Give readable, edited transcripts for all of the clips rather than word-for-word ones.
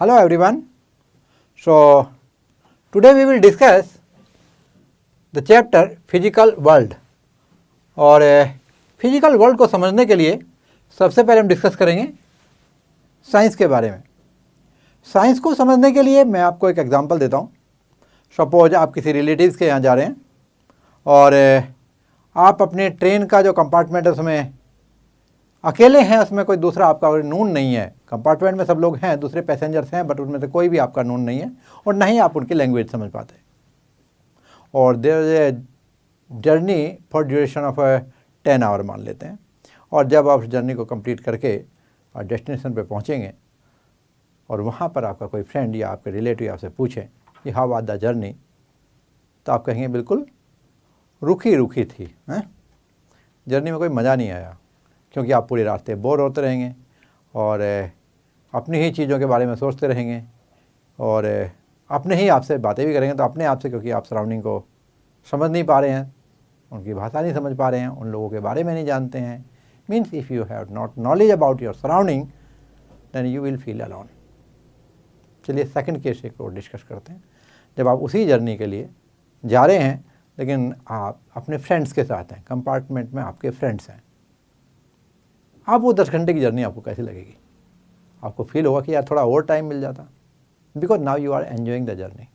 Hello everyone. So today we will discuss the chapter physical world. और physical world को समझने के लिए सबसे पहले हम डिस्कस करेंगे साइंस के बारे में। साइंस को समझने के लिए मैं आपको एक एग्जांपल देता हूँ। सपोज आप किसी रिलेटिव्स के यहाँ जा रहे हैं और आप अपने ट्रेन का जो कंपार्टमेंट है उसमें अकेले हैं, उसमें कोई दूसरा आपका नून नहीं है। कंपार्टमेंट में सब लोग हैं, दूसरे पैसेंजर्स हैं, बट उनमें से कोई भी आपका नून नहीं है और ना ही आप उनकी लैंग्वेज समझ पाते। और there is a journey for duration of 10 hour मान लेते हैं। और जब आप उस जर्नी को कंप्लीट करके और डेस्टिनेशन पे पहुंचेंगे और वहाँ पर आपका कोई फ्रेंड या आपके रिलेटिव आपसे पूछे कि हाउ वाज द जर्नी, तो आप कहेंगे बिल्कुल रुखी रुखी थी, हैं, जर्नी में कोई मज़ा नहीं आया, क्योंकि आप पूरे रास्ते बोर होते रहेंगे और अपनी ही चीज़ों के बारे में सोचते रहेंगे और अपने ही आपसे बातें भी करेंगे। तो अपने आप से, क्योंकि आप सराउंडिंग को समझ नहीं पा रहे हैं, उनकी भाषा नहीं समझ पा रहे हैं, उन लोगों के बारे में नहीं जानते हैं। Means if you have not knowledge about your surrounding then you will feel alone. चलिए सेकंड केस एक और डिस्कस करते हैं। जब आप उसी जर्नी के लिए जा रहे हैं लेकिन आप अपने फ्रेंड्स के साथ हैं, कंपार्टमेंट में आपके फ्रेंड्स हैं, आप वो 10 घंटे की जर्नी आपको कैसी लगेगी? आपको फील होगा कि यार थोड़ा और टाइम मिल जाता, because now you are enjoying the journey.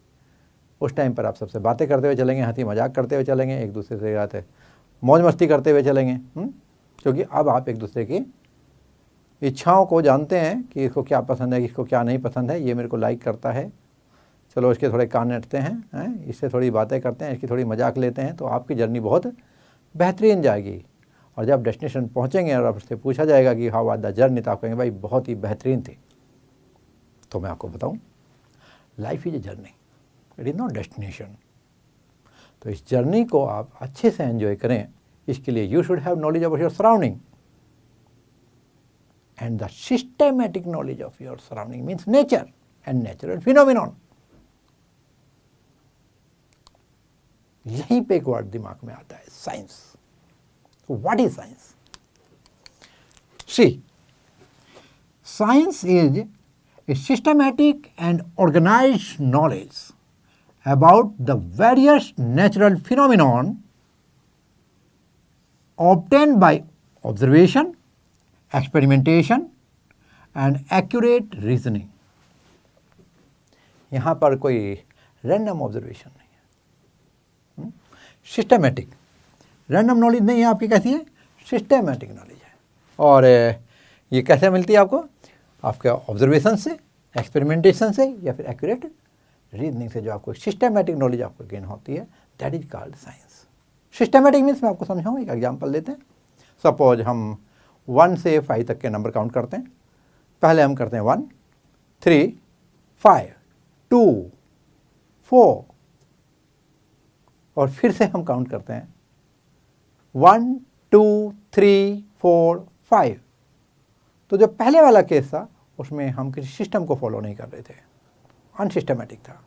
उस टाइम पर आप सबसे बातें करते हुए चलेंगे, हंसी मजाक करते हुए चलेंगे, एक दूसरे से आते मौज मस्ती करते हुए चलेंगे, क्योंकि अब आप एक दूसरे की इच्छाओं को जानते हैं कि इसको क्या पसंद है, किसको क्या नहीं पसंद है, ये मेरे को लाइक करता है, चलो इसके थोड़े कान नटते हैं, इससे थोड़ी बातें करते हैं, इसकी थोड़ी मजाक लेते हैं, तो आपकी जर्नी बहुत बेहतरीन जाएगी। और जब डेस्टिनेशन पहुंचेंगे और आपसे पूछा जाएगा कि हाउ वाज द जर्नी, तो आप कहेंगे भाई बहुत ही बेहतरीन थी। तो मैं आपको बताऊं, life is a journey, it is not destination. तो इस जर्नी को आप अच्छे से एंजॉय करें, इसके लिए you should have knowledge about your surrounding and the systematic knowledge of your surrounding means nature and natural phenomenon. यहीं पे एक वर्ड दिमाग में आता है, science. What is science? See, science is a systematic and organized knowledge about the various natural phenomenon obtained by observation, experimentation and accurate reasoning. यहाँ पर कोई random observation नहीं है, systematic रैंडम नॉलेज नहीं है आपकी, कैसी है? सिस्टमैटिक नॉलेज है। और ये कैसे मिलती है आपको? आपके ऑब्जर्वेशन से, एक्सपेरिमेंटेशन से या फिर एक्यूरेट रीजनिंग से, जो आपको सिस्टमैटिक नॉलेज आपको गेन होती है, that is called science. Systematic means मैं आपको समझाऊँ, एक एग्जांपल लेते हैं। सपोज हम 1 से 5 तक के नंबर काउंट करते हैं। पहले हम करते हैं 1, 3, 5, 2, 4 और फिर से हम काउंट करते हैं 1, 2, 3, 4, 5। तो जो पहले वाला केस था उसमें हम किसी सिस्टम को फॉलो नहीं कर रहे थे, अनसिस्टमेटिक था।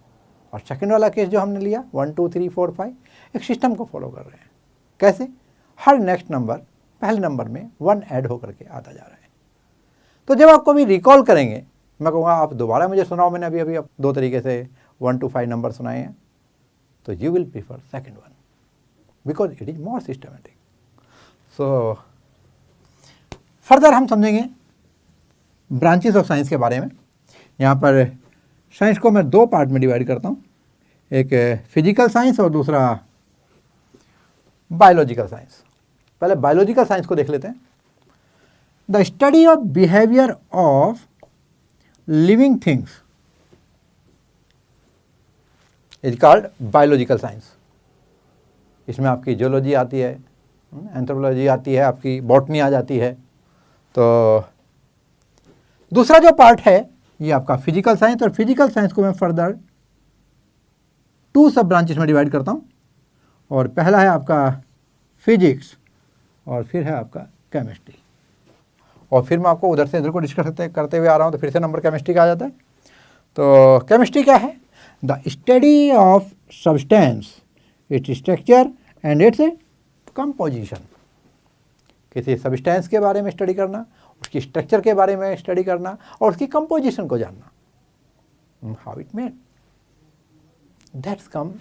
और सेकंड वाला केस जो हमने लिया 1, 2, 3, 4, 5, एक सिस्टम को फॉलो कर रहे हैं। कैसे? हर नेक्स्ट नंबर पहले नंबर में 1 ऐड होकर के आता जा रहा है। तो जब आपको भी रिकॉल करेंगे, मैं कहूँगा आप दोबारा मुझे सुनाओ, मैंने अभी आप 2 तरीके से 1 to 5 नंबर सुनाए हैं, तो you will prefer second one because it is more systematic. So further हम समझेंगे ब्रांचेस ऑफ साइंस के बारे में। यहाँ पर साइंस को मैं 2 पार्ट में डिवाइड करता हूँ, एक फिजिकल साइंस और दूसरा बायोलॉजिकल साइंस। पहले बायोलॉजिकल साइंस को देख लेते हैं। The study of behaviour of living things is called biological science. इसमें आपकी जियोलॉजी आती है, एंथ्रोपोलॉजी आती है, आपकी बॉटनी आ जाती है। तो दूसरा जो पार्ट है ये आपका फिजिकल साइंस, और फिजिकल साइंस को मैं फर्दर 2 सब ब्रांचेस में डिवाइड करता हूँ। और पहला है आपका फिजिक्स और फिर है आपका केमिस्ट्री। और फिर मैं आपको उधर से इधर को डिस्कस करते हुए आ रहा हूँ, तो फिर से नंबर केमिस्ट्री का आ जाता है। तो केमिस्ट्री क्या है? The study of substance, its structure and its composition. किसी सब्सटेंस के बारे में स्टडी करना, उसकी स्ट्रक्चर के बारे में स्टडी करना और उसकी कंपोजिशन को जानना। How it made? That's come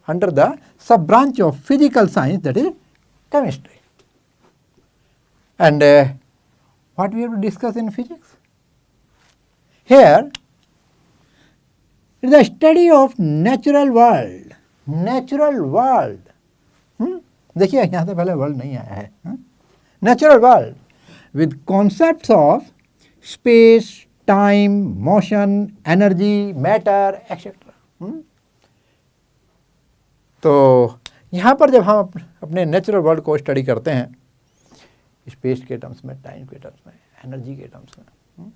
under the sub branch of physical science, that is chemistry. And what we have to discuss in physics? Here is the study of natural world. Natural world. देखिए यहाँ से पहले world नहीं आया है. Natural world with concepts of space, time, motion, energy, matter, etc. तो यहाँ पर जब हम अपने नेचुरल वर्ल्ड को स्टडी करते हैं स्पेस के टर्म्स में, टाइम के टर्म्स में, एनर्जी के टर्म्स में,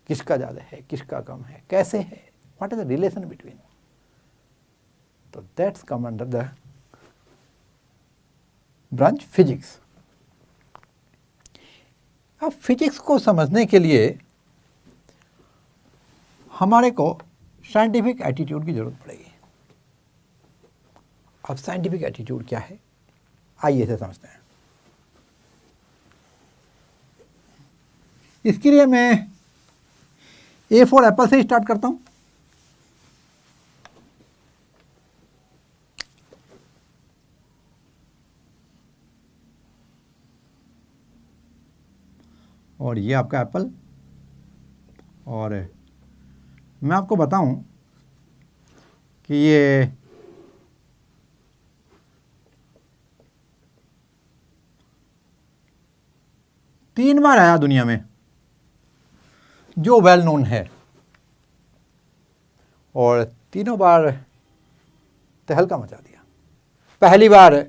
किसका ज़्यादा है, किसका कम है, कैसे है, what is the relation between, तो that's come under the branch physics. अब फिजिक्स को समझने के लिए हमारे को साइंटिफिक एटीट्यूड की जरूरत पड़ेगी. अब साइंटिफिक एटीट्यूड क्या है, आइए इसे समझते हैं. इसके लिए मैं ए फॉर एप्पल से स्टार्ट करता हूं. और ये आपका एप्पल, और मैं आपको बताऊं कि ये तीन बार आया दुनिया में जो वेल नोन है, और तीनों बार तहलका मचा दिया. पहली बार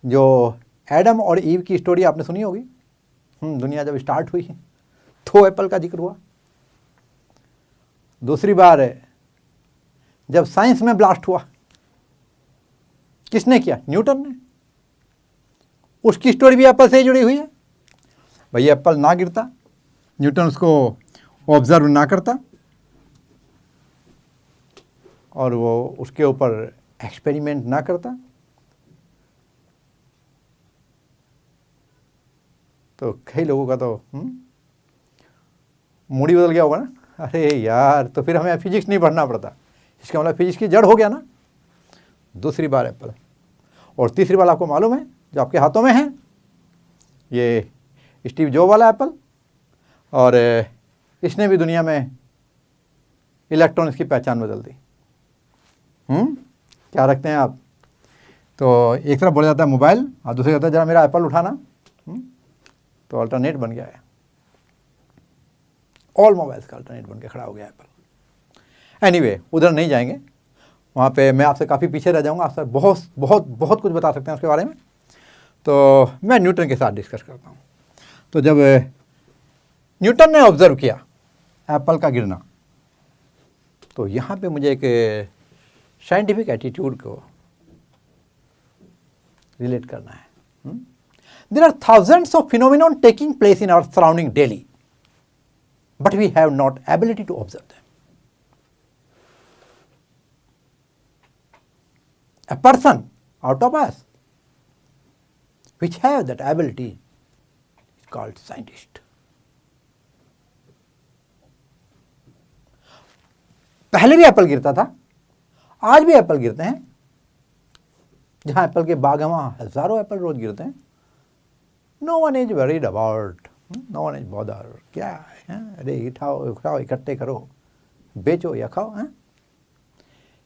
जो एडम और ईव की स्टोरी आपने सुनी होगी, दुनिया जब स्टार्ट हुई तो एप्पल का जिक्र हुआ. दूसरी बार जब साइंस में ब्लास्ट हुआ, किसने किया, न्यूटन ने, उसकी स्टोरी भी एप्पल से ही जुड़ी हुई है. भाई एप्पल ना गिरता, न्यूटन उसको ऑब्जर्व ना करता और वो उसके ऊपर एक्सपेरिमेंट ना करता, तो कई लोगों का तो मूड ही बदल गया होगा ना. अरे यार, तो फिर हमें फिजिक्स नहीं पढ़ना पड़ता, इसका मतलब फिजिक्स की जड़ हो गया ना. दूसरी बार एप्पल, और तीसरी बार आपको मालूम है जो आपके हाथों में है, ये स्टीव जॉब वाला एप्पल, और इसने भी दुनिया में इलेक्ट्रॉनिक्स की पहचान बदल दी. क्या रखते हैं आप, तो एक तरफ बोला जाता है मोबाइल और दूसरी कहता है जरा मेरा एप्पल उठाना, तो अल्टरनेट बन गया है. ऑल मोबाइल्स का अल्टरनेट बन के खड़ा हो गया एप्पल. एनीवे, उधर नहीं जाएंगे, वहाँ पे मैं आपसे काफ़ी पीछे रह जाऊँगा. आपसे बहुत बहुत बहुत कुछ बता सकते हैं उसके बारे में. तो मैं न्यूटन के साथ डिस्कस करता हूँ. तो जब न्यूटन ने ऑब्जर्व किया एप्पल का गिरना, तो यहाँ पे मुझे एक साइंटिफिक एटीट्यूड को रिलेट करना है. There are thousands of phenomena taking place in our surrounding daily, but we have not ability to observe them. A person out of us which have that ability is called scientist. पहले भी Apple गिरता था, आज भी Apple गिरते हैं. जहां Apple के बाग हैं वहां हजारों एप्पल रोज गिरते हैं. No one is worried about, no one is bothered. क्या है, अरे उठाओ इकट्ठे करो, बेचो या खाओ. हैं,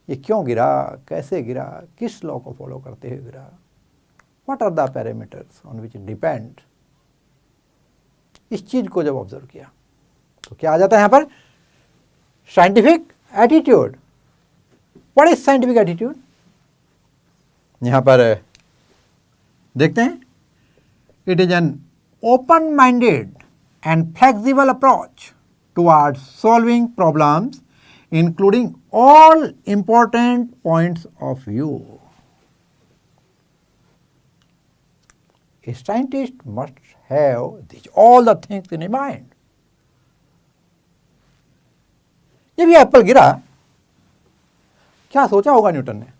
ये क्यों गिरा, कैसे गिरा, किस लॉ को फॉलो करते हुए गिरा, what are the parameters on which it depend. इस चीज को जब ऑब्जर्व किया तो क्या आ जाता है यहाँ पर, scientific attitude. What is scientific attitude, यहाँ पर देखते हैं. It is an open-minded and flexible approach towards solving problems, including all important points of view. A scientist must have all the things in his mind. जब ये Apple गिरा, क्या सोचा होगा न्यूटन ने,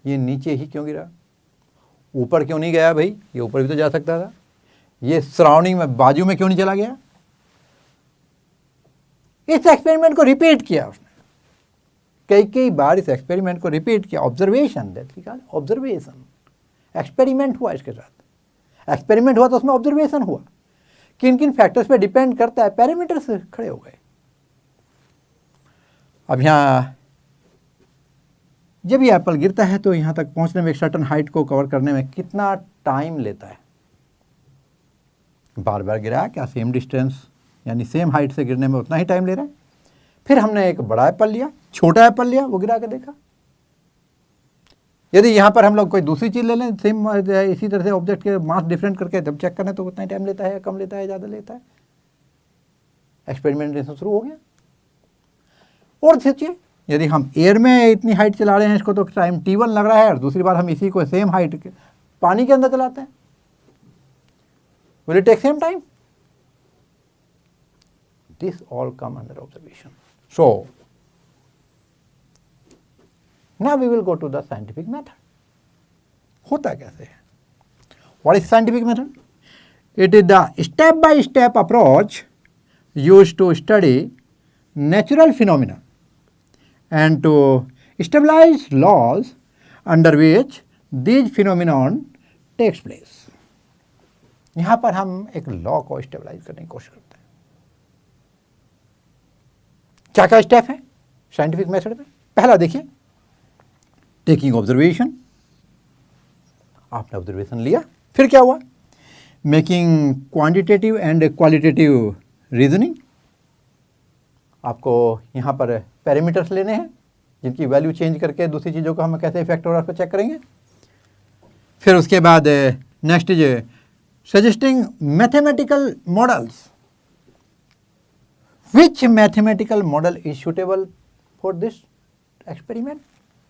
ये नीचे ही क्यों गिरा, ऊपर क्यों नहीं गया भाई, ये ऊपर भी तो जा सकता था, ये सराउंडिंग में बाजू में क्यों नहीं चला गया. इस एक्सपेरिमेंट को रिपीट किया उसने, कई बार इस एक्सपेरिमेंट को रिपीट किया। ऑब्जर्वेशन, ऑब्जर्वेशन, एक्सपेरिमेंट हुआ इसके साथ। एक्सपेरिमेंट हुआ तो उसमें ऑब्जर्वेशन हुआ। किन किन फैक्टर्स पे डिपेंड करता है, पैरामीटर्स खड़े हो गए। अब यहाँ जब ये एप्पल गिरता है तो यहाँ तक पहुँचने में, एक सर्टन हाइट को कवर करने में कितना टाइम लेता है। बार बार गिरा, क्या सेम डिस्टेंस यानी सेम हाइट से गिरने में उतना ही टाइम ले रहा है। फिर हमने एक बड़ा एप्पल लिया, छोटा एप्पल लिया, वो गिरा के देखा। यदि यहाँ पर हम लोग कोई दूसरी चीज़ ले लें सेम इसी तरह से ऑब्जेक्ट के मास डिफरेंट करके जब चेक करें तो उतना ही टाइम लेता है, कम लेता है, ज़्यादा लेता है। एक्सपेरिमेंटेशन शुरू हो गया। और सोचिए, यदि हम एयर में इतनी हाइट चला रहे हैं इसको तो टाइम t1 लग रहा है, और दूसरी बार हम इसी को सेम हाइट पानी के अंदर चलाते हैं, will it take same time? This all come under observation. So now we will go to the scientific method. होता कैसे है? What is scientific method? It is the step-by-step approach used to study natural phenomena and to stabilize laws under which these phenomenon takes place. यहाँ पर हम एक law को stabilise करने की कोशिश करते हैं। क्या क्या स्टेप है साइंटिफिक मेथड में? पहला देखिए, टेकिंग ऑब्जर्वेशन। आपने ऑब्जर्वेशन लिया, फिर क्या हुआ? Making quantitative and qualitative reasoning. आपको यहाँ पर पैरामीटर्स लेने हैं जिनकी वैल्यू चेंज करके दूसरी चीज़ों का हम कैसे इफेक्ट हो रहा है उसको चेक करेंगे। फिर उसके बाद next is suggesting mathematical models. Which mathematical model is suitable for this experiment.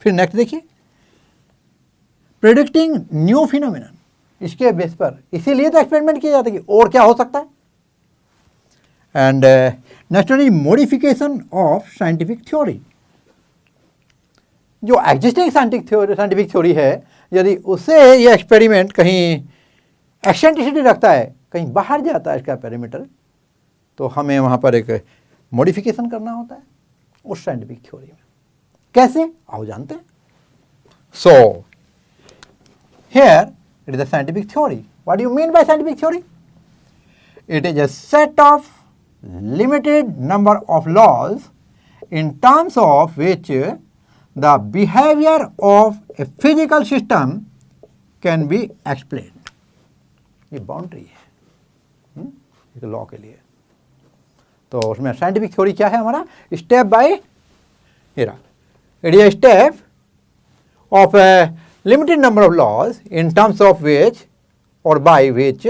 फिर नेक्स्ट देखिए, प्रेडिक्टिंग न्यू फिनोमिनन। इसके बेस पर इसीलिए तो एक्सपेरिमेंट किया जाता है कि और क्या हो सकता है। And next is modification of scientific theory. जो एग्जिस्टिंग साइंटिफिक थ्योरी है, यदि उससे ये एक्सपेरिमेंट कहीं एक्सेंट्रिसिटी रखता है, कहीं बाहर जाता है इसका पैरामीटर, तो हमें वहाँ पर एक मॉडिफिकेशन करना होता है उस साइंटिफिक थ्योरी में। कैसे, आओ जानते हैं। So here it is a scientific theory. What do you mean by scientific theory? It is a set of limited number of laws in terms of which the behaviour of a physical system can be explained. ये boundary है एक law के लिए। तो उसमें scientific theory क्या है हमारा? Step by Hera, it is a step of a limited number of laws in terms of which or by which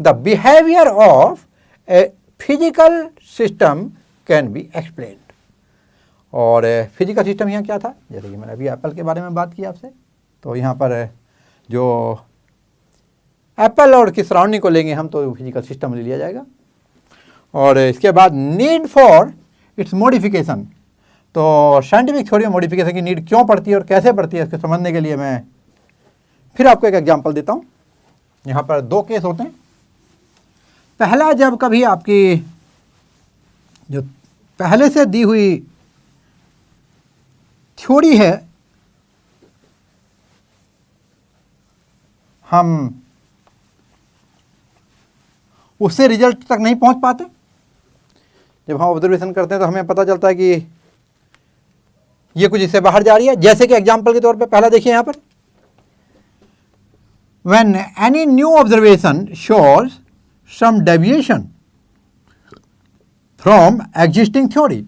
the behavior of a physical system can be explained. और physical system यहाँ क्या था? जैसे कि मैंने अभी एप्पल के बारे में बात की आपसे, तो यहाँ पर जो एप्पल और की सराउंडिंग को लेंगे हम तो फिजिकल सिस्टम ले लिया जाएगा। और इसके बाद नीड फॉर इट्स मॉडिफिकेशन। तो साइंटिफिक थ्योरी में मॉडिफिकेशन की नीड क्यों पड़ती है और कैसे पड़ती है, इसको समझने के लिए मैं फिर आपको एक एग्जांपल देता हूँ। यहाँ पर दो केस होते हैं। पहला, जब कभी आपकी जो पहले से दी हुई थ्योरी है, हम उससे रिजल्ट तक नहीं पहुँच पाते। जब हम ऑब्जर्वेशन करते हैं तो हमें पता चलता है कि ये कुछ इससे बाहर जा रही है। जैसे कि एग्जाम्पल के तौर पे पहला देखिए यहाँ पर, when any new observation shows some deviation from existing theory.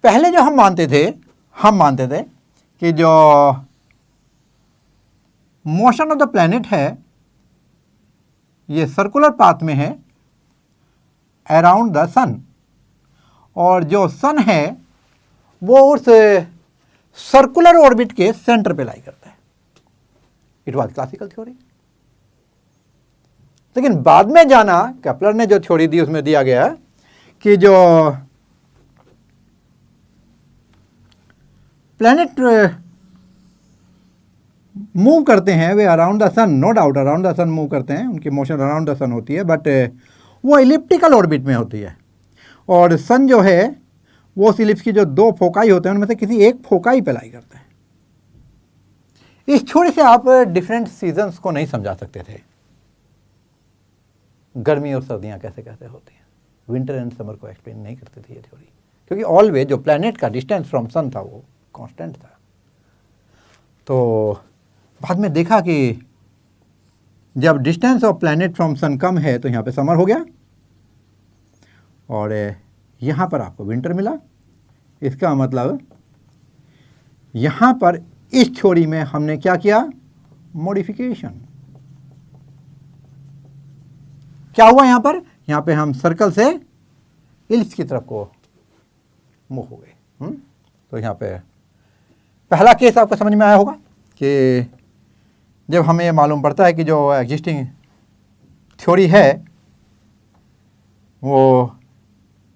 पहले जो हम मानते थे कि जो मोशन ऑफ द प्लैनेट है ये सर्कुलर पाथ में है अराउंड द सन, और जो सन है वो उस सर्कुलर ऑर्बिट के सेंटर पे लाई करता है। It was classical theory. लेकिन बाद में जाना, केपलर ने जो थ्योरी दी उसमें दिया गया कि जो प्लैनेट मूव करते हैं वे around the sun, no doubt around the sun move करते हैं, उनकी मोशन अराउंड द सन होती है, बट वो इलिप्टिकल ऑर्बिट में होती है। और सन जो है वो उस इलिप्स की जो दो फोकाई होते हैं उनमें से किसी एक फोकाई पे लाई करता है। इस छोटे से आप डिफरेंट सीजन्स को नहीं समझा सकते थे, गर्मी और सर्दियां कैसे कैसे होती हैं, विंटर एंड समर को एक्सप्लेन नहीं करती थी ये थ्योरी, क्योंकि ऑलवेज जो प्लैनेट का डिस्टेंस फ्रॉम सन था वो कांस्टेंट था। तो बाद में देखा कि जब distance of planet from sun कम है तो यहाँ पे समर हो गया और यहाँ पर आपको विंटर मिला। इसका मतलब यहाँ पर इस थ्योरी में हमने क्या किया, मॉडिफिकेशन। क्या हुआ यहाँ पे हम सर्कल से इलिप्स की तरफ को मूव हो गए। तो यहाँ पे पहला केस आपको समझ में आया होगा कि जब हमें मालूम पड़ता है कि जो एग्जिस्टिंग थ्योरी है वो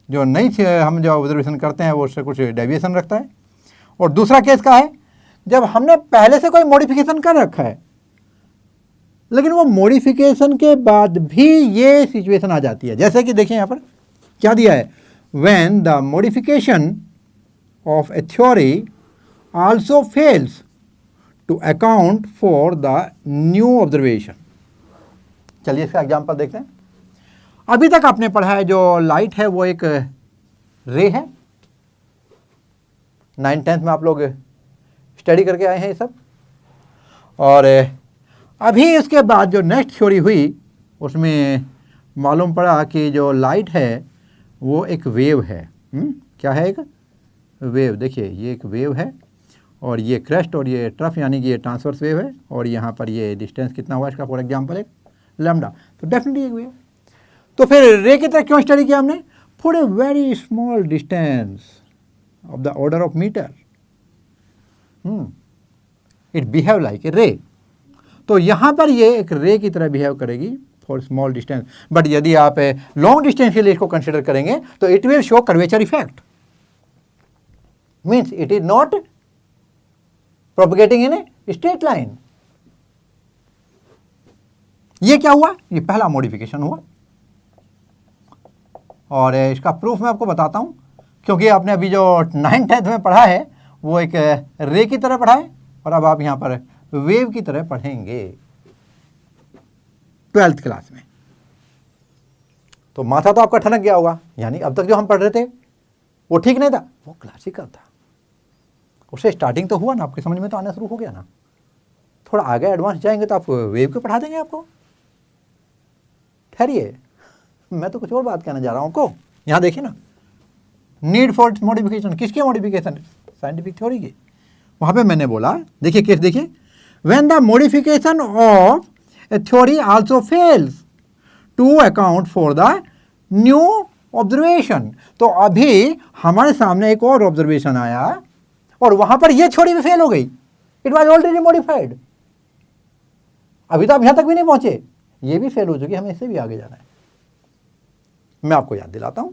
जो नई हम जो ऑब्जर्वेशन करते हैं वो उससे कुछ डेविएशन रखता है। और दूसरा केस का है जब हमने पहले से कोई मॉडिफिकेशन कर रखा है लेकिन वो मॉडिफिकेशन के बाद भी ये सिचुएशन आ जाती है। जैसे कि देखिए यहाँ पर क्या दिया है, when the modification of a theory also fails to account for the new observation. चलिए इसका एग्जांपल देखते हैं। अभी तक आपने पढ़ा है जो लाइट है वो एक रे है, 9th-10th में आप लोग स्टडी करके आए हैं ये सब। और अभी उसके बाद जो नेक्स्ट थ्योरी हुई उसमें मालूम पड़ा कि जो लाइट है वो एक वेव है। क्या है, एक वेव। देखिए ये एक वेव है और ये क्रेस्ट और ये ट्रफ यानी कि ये ट्रांसवर्स वेव है और यहाँ पर ये डिस्टेंस कितना हुआ इसका, फॉर एग्जांपल एक लैम्डा, तो डेफिनेटली एक वेव। तो फिर रे की तरह क्यों स्टडी किया हमने, for a very small distance of the order of metre it behave like a ray. तो यहाँ पर ये एक रे की तरह बिहेव करेगी फॉर स्मॉल डिस्टेंस, बट यदि आप लॉन्ग डिस्टेंस के लिए इसको कंसिडर करेंगे तो it will show curvature effect, means it is not propagating in a straight line. ये क्या हुआ, ये पहला मॉडिफिकेशन हुआ। और इसका प्रूफ मैं आपको बताता हूं, क्योंकि आपने अभी जो 9th-10th में पढ़ा है वो एक रे की तरह पढ़ा है और अब आप यहां पर वेव की तरह पढ़ेंगे 12th क्लास में। तो माथा तो आपका ठनक गया होगा, यानी अब तक जो हम पढ़ रहे थे वो ठीक नहीं था, वो क्लासिकल था। उससे स्टार्टिंग तो हुआ ना, आपके समझ में तो आना शुरू हो गया ना। थोड़ा आगे एडवांस जाएंगे तो आप वेव के पढ़ा देंगे आपको। ठहरिए, मैं तो कुछ और बात कहने जा रहा हूं आपको। यहां देखिए ना, नीड फॉर मॉडिफिकेशन, किसकी मॉडिफिकेशन, साइंटिफिक थ्योरी की। वहां पे मैंने बोला, देखिए केस देखिए, when the modification of a theory also fails to account for the new observation. तो अभी हमारे सामने एक और ऑब्जर्वेशन आया और वहां पर यह थ्योरी भी फेल हो गई, इट वॉज ऑलरेडी मॉडिफाइड। अभी तो आप यहां तक भी नहीं पहुंचे, ये भी फेल हो चुकी, हमें इससे भी आगे जाना है। मैं आपको याद दिलाता हूं,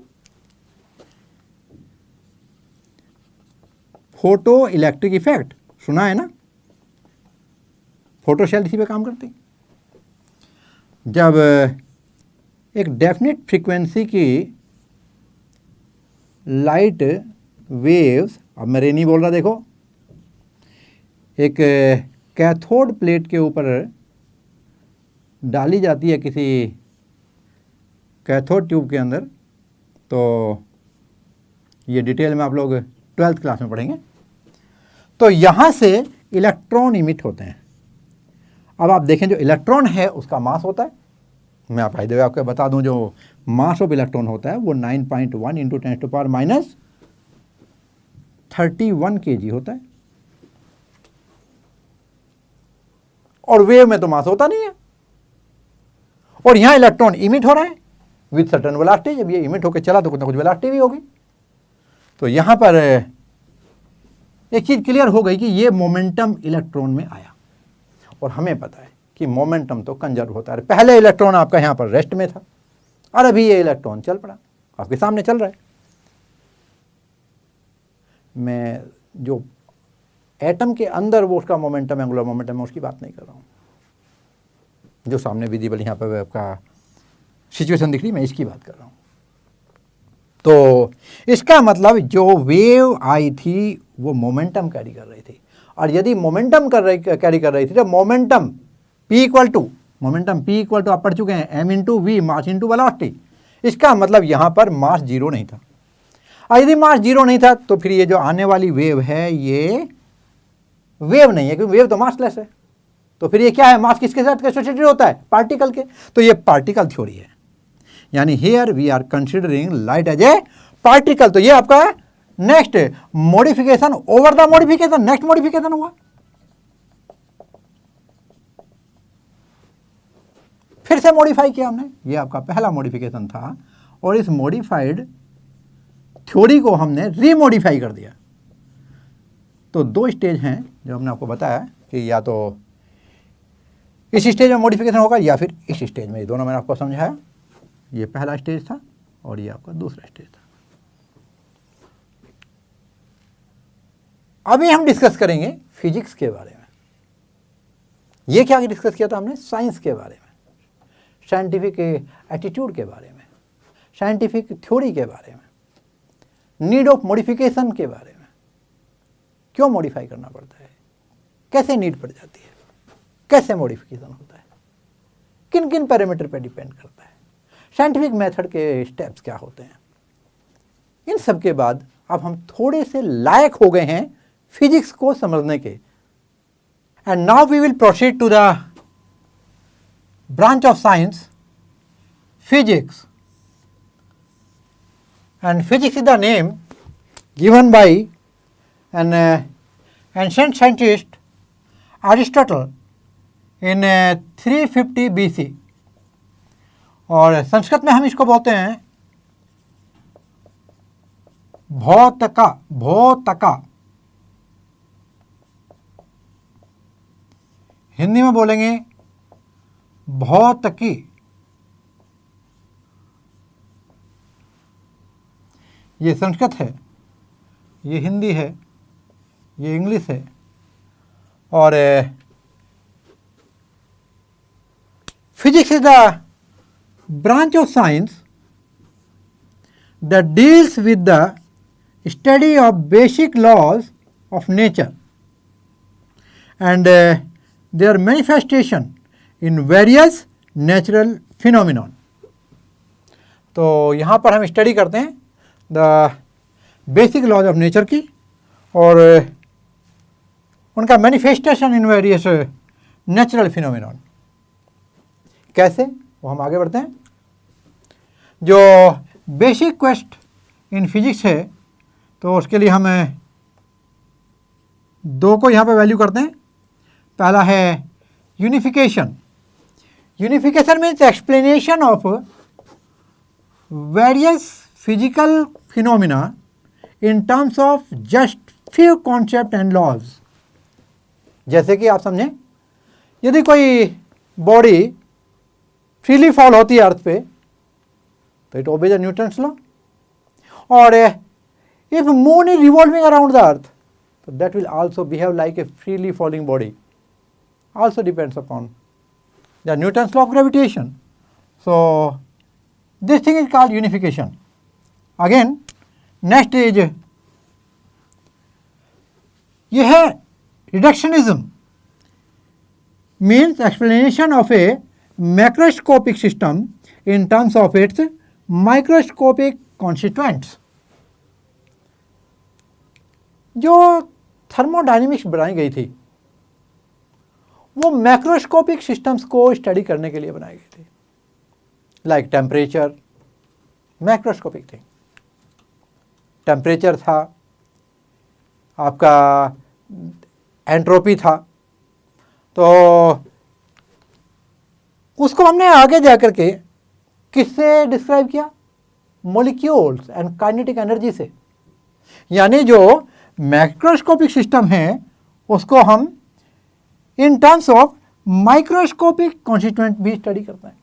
फोटो इलेक्ट्रिक इफेक्ट सुना है ना, फोटो सेल इसी पे काम करती। जब एक डेफिनेट फ्रीक्वेंसी की लाइट वेव्स, अब मैं रे नहीं बोल रहा, देखो, एक कैथोड प्लेट के ऊपर डाली जाती है किसी कैथोड ट्यूब के अंदर, तो ये डिटेल में आप लोग 12th क्लास में पढ़ेंगे। तो यहाँ से इलेक्ट्रॉन इमिट होते हैं। अब आप देखें, जो इलेक्ट्रॉन है उसका मास होता है, मैं आप फायदे आपको बता दूं, जो मास ऑफ इलेक्ट्रॉन होता है वो 9.1 इंटू 10⁻31 kg होता है। और वेव में तो मास होता नहीं है, और यहां इलेक्ट्रॉन इमिट हो रहा है विथ सर्टेन वेलोसिटी। जब ये इमिट होकर चला तो कुछ ना कुछ वेलोसिटी भी होगी। तो यहां पर एक चीज क्लियर हो गई कि ये मोमेंटम इलेक्ट्रॉन में आया, और हमें पता है कि मोमेंटम तो कंजर्व होता है। पहले इलेक्ट्रॉन आपका यहां पर रेस्ट में था और अभी ये इलेक्ट्रॉन चल पड़ा, आपके सामने चल रहा है। मैं जो एटम के अंदर वो उसका मोमेंटम, एंगुलर मोमेंटम है, उसकी बात नहीं कर रहा हूं। जो सामने विजिबल यहां पर आपका सिचुएशन दिख रही, मैं इसकी बात कर रहा हूं। तो इसका मतलब जो वेव आई थी वो मोमेंटम कैरी कर रही थी, और यदि मोमेंटम कैरी कर रही थी तो मोमेंटम P इक्वल टू आप पढ़ चुके हैं m into v, mass into velocity. इसका मतलब यहाँ पर मास जीरो नहीं था, और यदि मास जीरो नहीं था तो फिर ये जो आने वाली वेव है ये वेव नहीं है, क्योंकि वेव तो मासलेस है। तो फिर ये क्या है, मास किसके साथ एसोसिएटेड होता है, पार्टिकल के। तो ये पार्टिकल थ्योरी है, यानी here we are considering light as a particle. तो ये आपका next modification over the modification, next modification हुआ। फिर से मॉडिफाई किया हमने, ये आपका पहला मॉडिफिकेशन था, और इस मॉडिफाइड थ्योरी को हमने रीमॉडिफाई कर दिया। तो दो स्टेज हैं जो हमने आपको बताया कि या तो इस स्टेज में मॉडिफिकेशन होगा या फिर इस स्टेज में, ये दोनों मैंने आपको समझाया। ये पहला स्टेज था और ये आपका दूसरा स्टेज था। अभी हम डिस्कस करेंगे फिजिक्स के बारे में। ये क्या डिस्कस किया था हमने, साइंस के बारे में, साइंटिफिक एटीट्यूड के बारे में, साइंटिफिक थ्योरी के बारे में, नीड ऑफ मॉडिफिकेशन के बारे में, क्यों मॉडिफाई करना पड़ता है, कैसे नीड पड़ जाती है, कैसे मॉडिफिकेशन होता है, किन किन पैरामीटर पर डिपेंड करता है, साइंटिफिक मेथड के स्टेप्स क्या होते हैं। इन सब के बाद अब हम थोड़े से लायक हो गए हैं फिजिक्स को समझने के। And now we will proceed to the branch of science, physics. And physics is the name given by an ancient scientist Aristotle in 350 BC, और संस्कृत में हम इसको बोलते हैं भौतिका। हिंदी में बोलेंगे भौतिकी। ये संस्कृत है, ये हिंदी है, ये इंग्लिश है, और physics is the branch of science that deals with the study of basic laws of nature and their manifestation in various natural phenomenon. तो यहाँ पर हम स्टडी करते हैं the basic laws of nature की और उनका manifestation in various natural phenomenon. कैसे, वो हम आगे बढ़ते हैं। जो बेसिक क्वेस्ट इन फिजिक्स है तो उसके लिए हम दो को यहाँ पे वैल्यू करते हैं। पहला है unification. Unification means explanation of various physical phenomena in terms of just few concept and laws. जैसे कि आप समझें, यदि कोई बॉडी फ्रीली फॉल होती है अर्थ पे तो इट ओबेज न्यूटन्स लॉ, और if moon is revolving around the earth तो that will also behave like a freely falling body, also depends upon the Newton's law of gravitation. So this thing is called unification. Again, next is ये है reductionism, means explanation of a macroscopic system in terms of its microscopic constituents. जो thermodynamics बनाई गई थी वो macroscopic systems को study करने के लिए बनाई गई थी, like temperature, macroscopic thing. Temperature था, आपका एंट्रोपी था, तो उसको हमने आगे जाकर के किससे डिस्क्राइब किया, मॉलिक्यूल्स एंड काइनेटिक एनर्जी से। यानी जो मैक्रोस्कोपिक सिस्टम है उसको हम इन टर्म्स ऑफ माइक्रोस्कोपिक कॉन्स्टिट्यूएंट भी स्टडी करते हैं।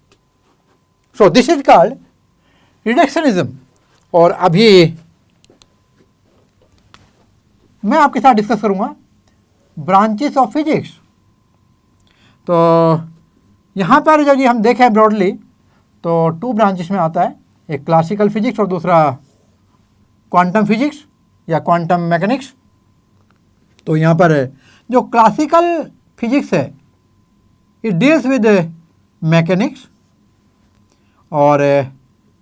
So this is called reductionism. और अभी मैं आपके साथ डिस्कस करूंगा ब्रांचेस ऑफ फिजिक्स। तो यहाँ पर यदि हम देखें ब्रॉडली तो टू ब्रांचेस में आता है, एक क्लासिकल फिजिक्स और दूसरा क्वांटम फिजिक्स या क्वांटम मैकेनिक्स। तो यहाँ पर जो क्लासिकल फिजिक्स है इट डील्स विद मैकेनिक्स और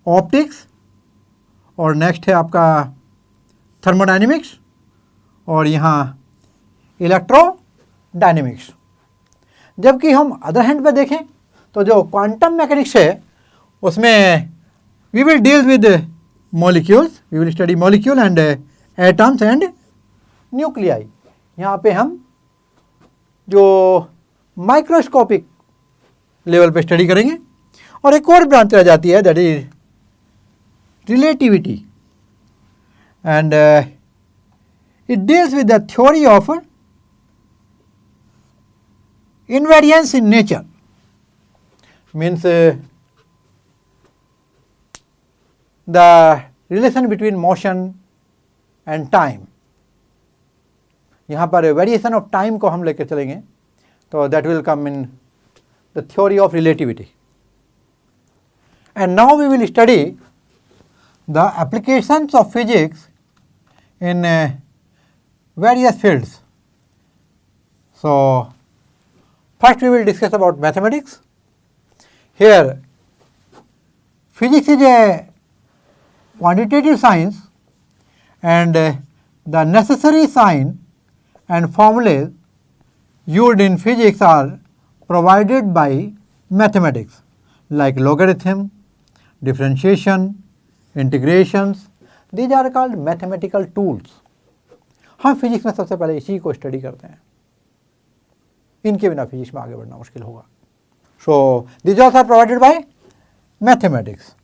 ऑप्टिक्स, और नेक्स्ट है आपका थर्मोडायनेमिक्स, और यहाँ इलेक्ट्रोडायनेमिक्स। जबकि हम अदर हैंड पे देखें तो जो क्वांटम मैकेनिक्स है उसमें we will deal with molecules, we will study molecule and atoms and nuclei. यहाँ पे हम जो माइक्रोस्कोपिक लेवल पे स्टडी करेंगे। और एक और ब्रांच रह जाती है that is relativity, and it deals with the theory of invariance in nature, means the relation between motion and time। यहाँ पर वेरिएशन ऑफ टाइम को हम लेकर चलेंगे तो that will come in the theory of relativity. And now we will study the applications of physics in various fields. So first we will discuss about mathematics. Here physics is a quantitative science, and the necessary sign and formulas used in physics are provided by mathematics, like logarithm, differentiation, integrations. These are called mathematical tools. हम physics में सबसे पहले इसी को study करते हैं, इनके बिना फिजिक्स में आगे बढ़ना मुश्किल होगा। So this also are provided by mathematics.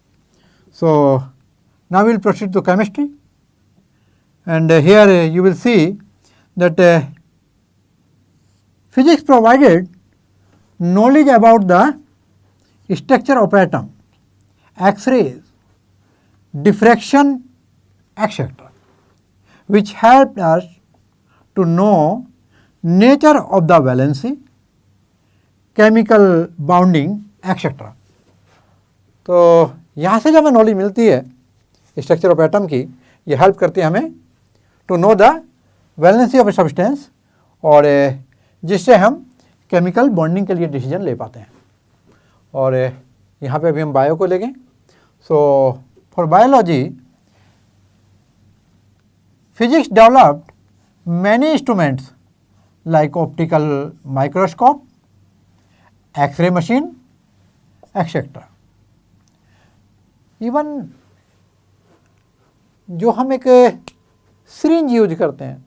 So now will proceed to chemistry, and here you will see that physics provided knowledge about the structure of atom, X-rays, diffraction, etc., which helped us to know nature of the valency, chemical bonding, etc. तो यहाँ से जब हमें knowledge मिलती है structure of atom की, ये help करती है हमें to know the valency of a substance, और जिससे हम केमिकल बॉन्डिंग के लिए डिसीजन ले पाते हैं। और यहाँ पे अभी हम बायो को लेंगे। So for biology physics developed many instruments like optical microscope, X-ray machine, etc. Even जो हम एक syringe यूज करते हैं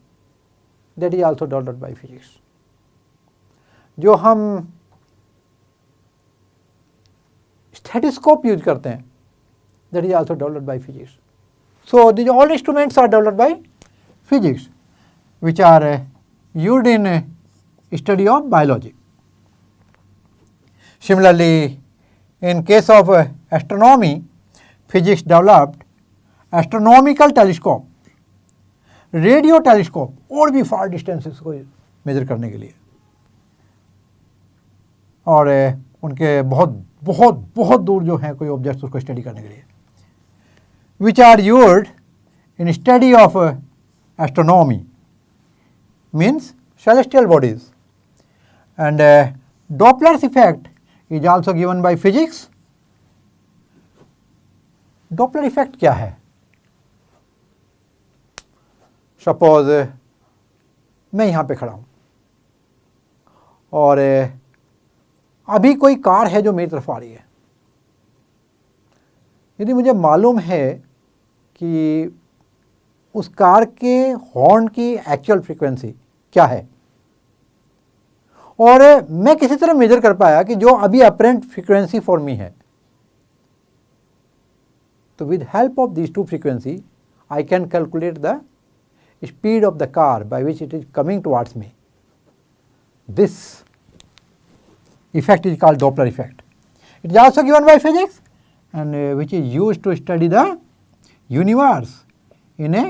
that is also developed by physics. जो हम stethoscope यूज करते हैं that is also developed by physics. So these all instruments are developed by physics, which are used in study of biology. Similarly, in case of astronomy, physics developed astronomical telescope, radio telescope, और भी फार distances को major करने के लिए, और उनके बहुत बहुत बहुत दूर जो हैं कोई ऑब्जेक्ट्स उसको स्टडी करने के लिए, which are used in study of astronomy, means celestial bodies. And Doppler's effect is also given by physics. Doppler effect क्या है? Suppose मैं यहाँ पे खड़ा हूँ और अभी कोई कार है जो मेरी तरफ आ रही है। यदि मुझे मालूम है कि उस कार के हॉर्न की एक्चुअल फ्रीक्वेंसी क्या है, और मैं किसी तरह मेजर कर पाया कि जो अभी अपरेंट फ्रीक्वेंसी फॉर मी है, तो with help of these two frequency I can calculate the speed of the car by which it is coming towards me. This effect is called Doppler effect. It is also given by physics and which is used to study the universe in a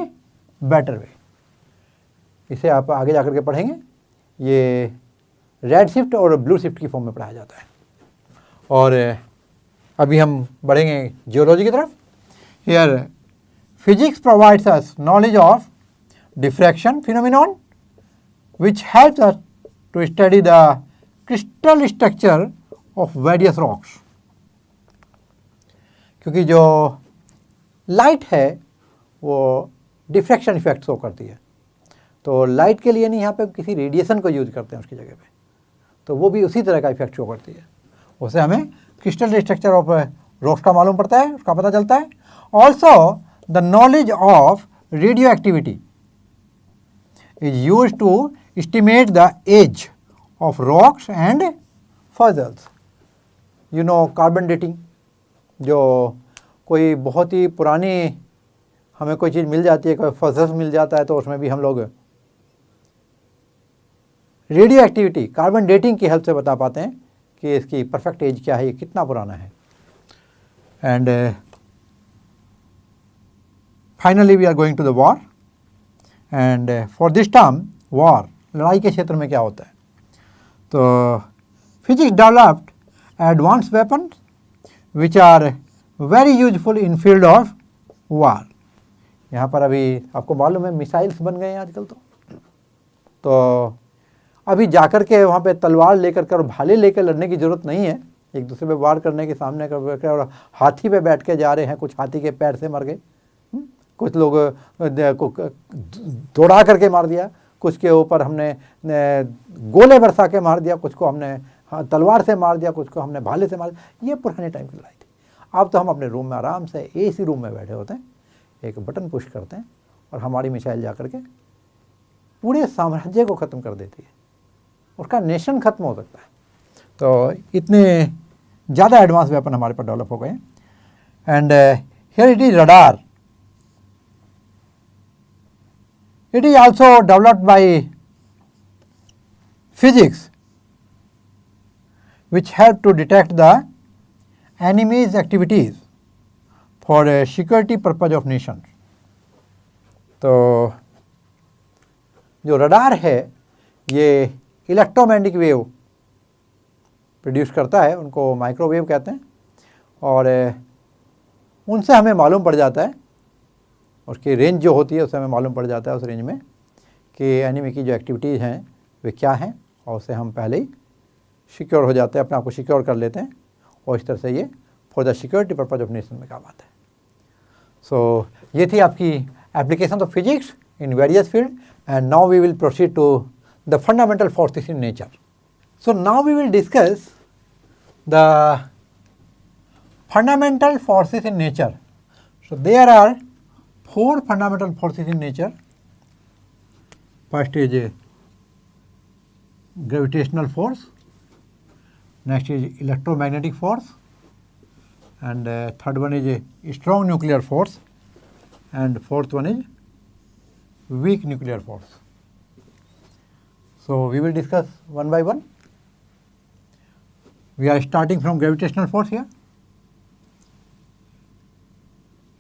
better way. इसे आप आगे जाकर के पढ़ेंगे, ये red shift और blue shift की form में पढ़ाया जाता है. और अभी हम बढ़ेंगे जियोलॉजी की तरफ. Here physics provides us knowledge of diffraction phenomenon which helps us to study the crystal structure of various rocks. क्योंकि जो लाइट है वो डिफ्रैक्शन इफेक्ट शो करती है, तो लाइट के लिए नहीं, यहाँ पे किसी रेडिएशन को यूज करते हैं उसकी जगह पे, तो वो भी उसी तरह का इफेक्ट शो करती है। उससे हमें क्रिस्टल स्ट्रक्चर ऑफ रॉक्स का मालूम पड़ता है, उसका पता चलता है। Also the knowledge of radioactivity is use to estimate the age of rocks and fossils. You know carbon dating, जो कोई बहुत ही पुरानी हमें कोई चीज़ मिल जाती है, कोई फॉसिल्स मिल जाता है, तो उसमें भी हम लोग रेडियो एक्टिविटी कार्बन डेटिंग की हेल्प से बता पाते हैं कि इसकी परफेक्ट एज क्या है, ये कितना पुराना है। And finally we are going to the war, and for this term war, लड़ाई के क्षेत्र में क्या होता है, तो physics developed advance weapon which are very useful in field of war. यहाँ पर अभी आपको मालूम है मिसाइल्स बन गए हैं आजकल, तो अभी जाकर के वहाँ पे तलवार लेकर कर, भाले लेकर लड़ने की ज़रूरत नहीं है, एक दूसरे पे वार करने के सामने कर, और हाथी पे बैठ के जा रहे हैं, कुछ हाथी के पैर से मर गए, कुछ लोग दौड़ा करके मार दिया, कुछ के ऊपर हमने गोले बरसा के मार दिया, कुछ को हमने तलवार से मार दिया, कुछ को हमने भाले से मार दिया। ये पुराने टाइम की लड़ाई थी। अब तो हम अपने रूम में आराम से एसी रूम में बैठे होते हैं, एक बटन पुश करते हैं और हमारी मिसाइल जा करके पूरे साम्राज्य को ख़त्म कर देती है, उसका नेशन ख़त्म हो सकता है। तो इतने ज़्यादा एडवांस वेपन हमारे पास डेवलप हो गए हैं। And here it is radar, it is also developed by physics which help to detect the enemy's activities for a security purpose of nations. तो जो रडार है ये इलेक्ट्रोमैग्नेटिक वेव प्रोड्यूस करता है, उनको माइक्रोवेव कहते हैं, और उनसे हमें मालूम पड़ जाता है, उसकी रेंज जो होती है उससे हमें मालूम पड़ जाता है उस रेंज में कि एनिमी की जो एक्टिविटीज़ हैं वे क्या हैं, और उससे हम पहले ही सिक्योर हो जाते हैं, अपने आप को सिक्योर कर लेते हैं, और इस तरह से ये for the security purpose of nation में काम आता है। सो ये थी आपकी application of physics in various field, and now we will proceed to the fundamental forces in nature. So now we will discuss the fundamental forces in nature. So there are four fundamental forces in nature. First is a gravitational force, next is electromagnetic force, and third one is a strong nuclear force, and fourth one is weak nuclear force. So we will discuss one by one. We are starting from gravitational force here.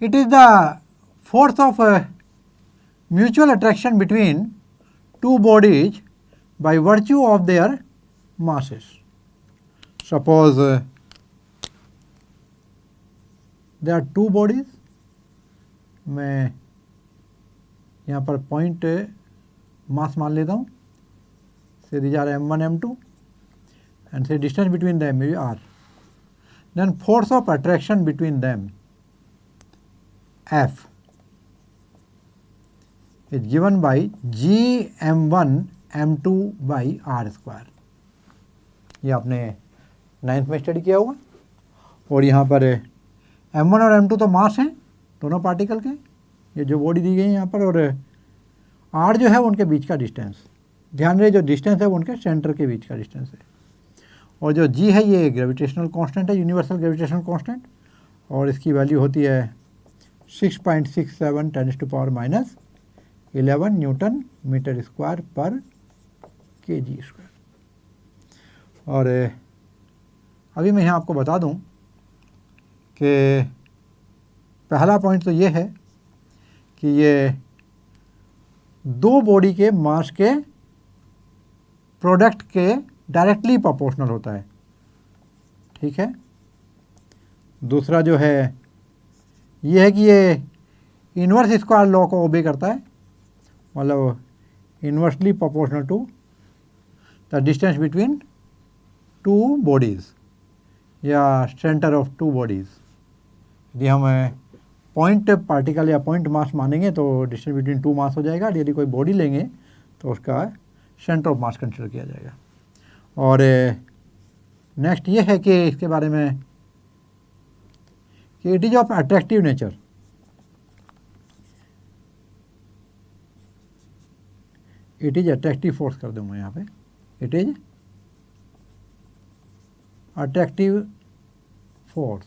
It is the force of mutual attraction between two bodies by virtue of their masses. Suppose there are two bodies. मैं यहाँ पर point mass मान लेता हूँ. Say these are m1, m2, and say distance between them is r. Then force of attraction between them, F, is given by g m1 m2 by r square. ये आपने 9th में study किया होगा. और यहाँ पर m1 और m2 तो मास हैं दोनों पार्टिकल के, ये जो बॉडी दी गई है यहाँ पर, और r जो है उनके बीच का डिस्टेंस. ध्यान रहे जो डिस्टेंस है वो उनके सेंटर के बीच का डिस्टेंस है. और जो g है ये ग्रेविटेशनल कांस्टेंट है, यूनिवर्सल ग्रेविटेशनल कांस्टेंट, और इसकी वैल्यू होती है 6.67 10⁻⁻11 न्यूटन मीटर स्क्वायर पर kg स्क्वायर. और अभी मैं यहाँ आपको बता दूँ कि पहला पॉइंट तो ये है कि ये दो बॉडी के मास के प्रोडक्ट के डायरेक्टली प्रोपोर्शनल होता है. ठीक है. दूसरा जो है ये है कि ये इन्वर्स स्क्वायर लॉ को ओबे करता है, मतलब inversely proportional to the distance between two bodies या सेंटर ऑफ टू बॉडीज़। यदि हम पॉइंट पार्टिकल या पॉइंट मास मानेंगे तो डिस्टेंस बिटवीन टू मास हो जाएगा, और यदि कोई बॉडी लेंगे तो उसका सेंटर ऑफ मास कंसिडर किया जाएगा। और नेक्स्ट ये है कि इसके बारे में कि it is of attractive nature. It is attractive force कर दूंगा यहाँ पे, इट इज अट्रैक्टिव फोर्स,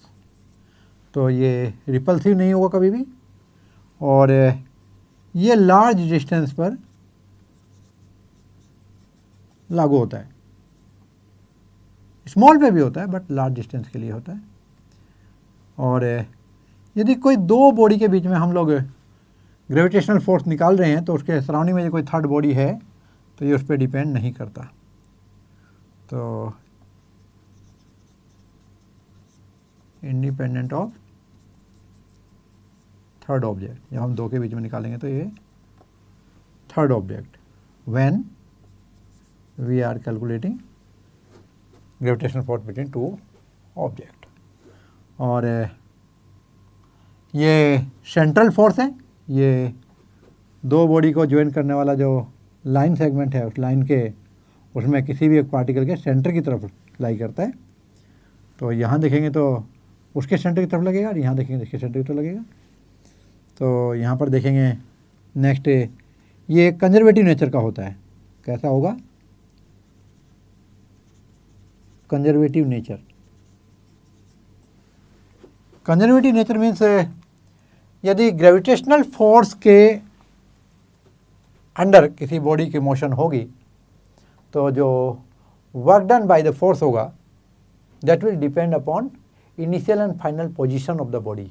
तो ये रिपल्सिव नहीं होगा कभी भी, और ये लार्ज डिस्टेंस पर लागू होता है। स्मॉल पे भी होता है बट लार्ज डिस्टेंस के लिए होता है। और यदि कोई दो बॉडी के बीच में हम लोग ग्रेविटेशनल फोर्स निकाल रहे हैं तो उसके सराउंडिंग में जो कोई थर्ड बॉडी है तो ये उस पर डिपेंड नहीं करता। तो इंडिपेंडेंट ऑफ थर्ड ऑब्जेक्ट, जब हम दो के बीच में निकालेंगे तो ये third object when we are calculating gravitational force between two object. और ये सेंट्रल फोर्स है, ये दो बॉडी को ज्वाइन करने वाला जो लाइन सेगमेंट है उस लाइन के उसमें किसी भी एक पार्टिकल के सेंटर की तरफ लाई करता है। तो यहाँ देखेंगे तो उसके सेंटर की तरफ लगेगा और यहाँ देखेंगे इसके सेंटर की तरफ लगेगा। तो यहाँ पर देखेंगे नेक्स्ट ये कंजर्वेटिव नेचर का होता है। कैसा होगा? Conservative nature. Conservative nature means यदि ग्रेविटेशनल फोर्स के अंडर किसी बॉडी की मोशन होगी तो जो work done by the force होगा that will depend upon initial and final position of the body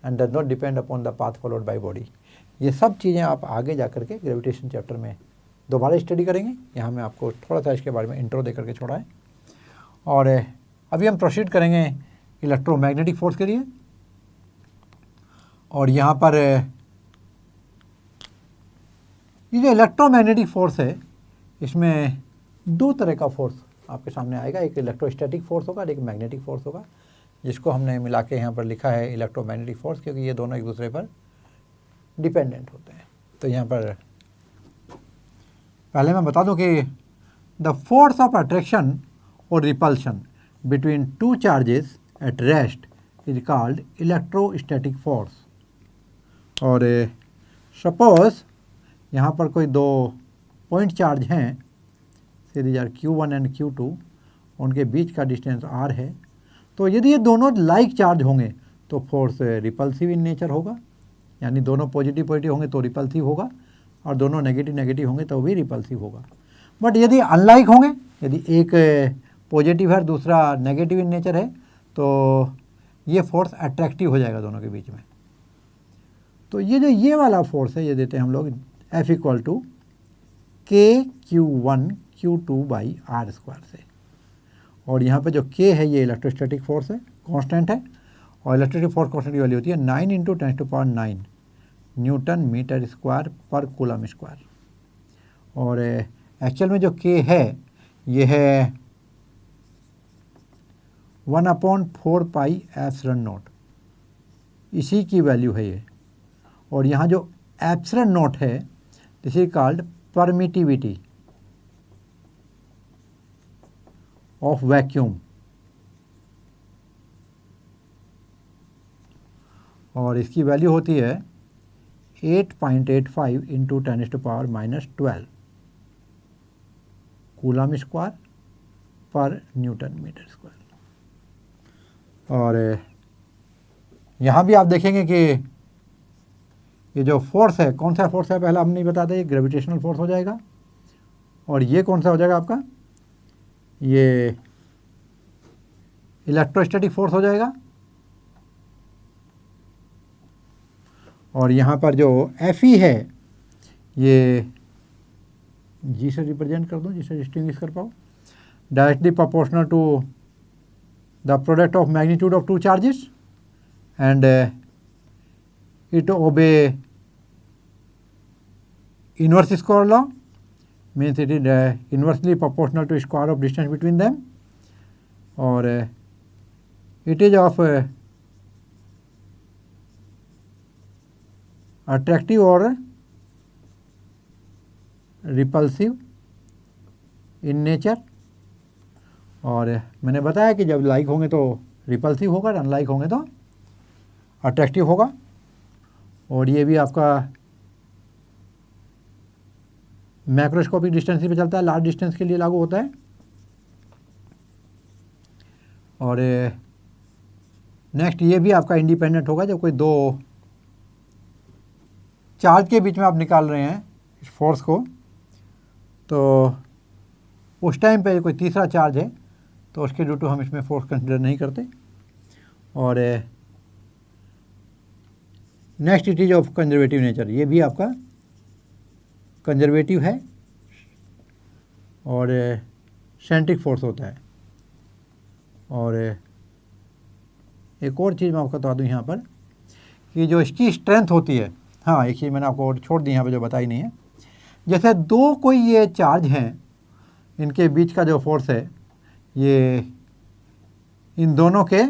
and does not depend upon the path followed by body. ये सब चीज़ें आप आगे जा कर के ग्रेविटेशन चैप्टर में दोबारा स्टडी करेंगे। यहाँ मैं आपको थोड़ा सा इसके बारे में इंट्रो दे करके छोड़ा है। और अभी हम प्रोसीड करेंगे इलेक्ट्रोमैग्नेटिक फोर्स के लिए। और यहाँ पर ये जो इलेक्ट्रोमैग्नेटिक फोर्स है इसमें दो तरह का फोर्स आपके सामने आएगा, एक इलेक्ट्रोस्टैटिक फोर्स होगा और एक मैग्नेटिक फोर्स होगा, जिसको हमने मिला के यहाँ पर लिखा है इलेक्ट्रोमैग्नेटिक फोर्स, क्योंकि ये दोनों एक दूसरे पर डिपेंडेंट होते हैं। तो यहाँ पर पहले मैं बता दूं कि द फोर्स ऑफ अट्रैक्शन और repulsion between two charges at rest is called electrostatic force. और सपोज यहाँ पर कोई दो पॉइंट चार्ज हैं, series are Q1 and Q2, उनके बीच का डिस्टेंस R है। तो यदि ये दोनों लाइक चार्ज होंगे तो फोर्स रिपल्सिव इन नेचर होगा, यानी दोनों पॉजिटिव पॉजिटिव होंगे तो रिपल्सिव होगा और दोनों नेगेटिव नेगेटिव होंगे तो भी रिपल्सिव होगा। बट यदि अनलाइक होंगे, यदि एक पॉजिटिव है दूसरा नेगेटिव इन नेचर है, तो ये फोर्स अट्रैक्टिव हो जाएगा दोनों के बीच में। तो ये जो ये वाला फोर्स है ये देते हैं हम लोग F equal to KQ1 Q2 by R square से। और यहाँ पे जो K है ये इलेक्ट्रोस्टैटिक फोर्स है, कांस्टेंट है, और इलेक्ट्रोस्टैटिक फोर्स कांस्टेंट की वैल्यू होती है 9 × 10⁹ न्यूटन मीटर स्क्वायर पर कूलम स्क्वायर। और एक्चुअल में जो K है ये है 1/4 पाई एप्सिलॉन नॉट, इसी की वैल्यू है ये। और यहाँ जो एप्सिलॉन नॉट है this is called permittivity of vacuum. और इसकी वैल्यू होती है 8.85 × 10⁻⁻12 कूलम स्क्वायर पर न्यूटन मीटर स्क्वायर। और यहाँ भी आप देखेंगे कि ये जो फोर्स है, कौन सा फोर्स है पहला हम नहीं बताते, ये ग्रेविटेशनल फोर्स हो जाएगा। और ये कौन सा हो जाएगा आपका, ये इलेक्ट्रोस्टैटिक फोर्स हो जाएगा। और यहाँ पर जो Fe है ये G से रिप्रेजेंट कर दूँ जिससे डिस्टिंग्विश कर पाओ, directly proportional to the product of magnitude of two charges and it obey inverse square law, means it is inversely proportional to square of distance between them, or it is of attractive or repulsive in nature, और मैंने बताया कि जब like होंगे तो repulsive होगा, unlike होंगे तो अट्रैक्टिव होगा। और ये भी आपका मैक्रोस्कोपिक डिस्टेंस पे चलता है, लार्ज डिस्टेंस के लिए लागू होता है। और नेक्स्ट ये भी आपका इंडिपेंडेंट होगा जब कोई दो चार्ज के बीच में आप निकाल रहे हैं इस फोर्स को, तो उस टाइम पे कोई तीसरा चार्ज है तो उसके ड्यू टू हम इसमें फोर्स कंसिडर नहीं करते। और next it is of conservative nature, ये भी आपका कंजर्वेटिव है और सेंट्रिक फोर्स होता है। और एक और चीज़ मैं आपको बता दूँ यहाँ पर कि जो इसकी स्ट्रेंथ होती है, हाँ एक चीज़ मैंने आपको और छोड़ दी यहाँ पे जो बताई नहीं है, जैसे दो कोई ये चार्ज हैं, इनके बीच का जो फोर्स है ये इन दोनों के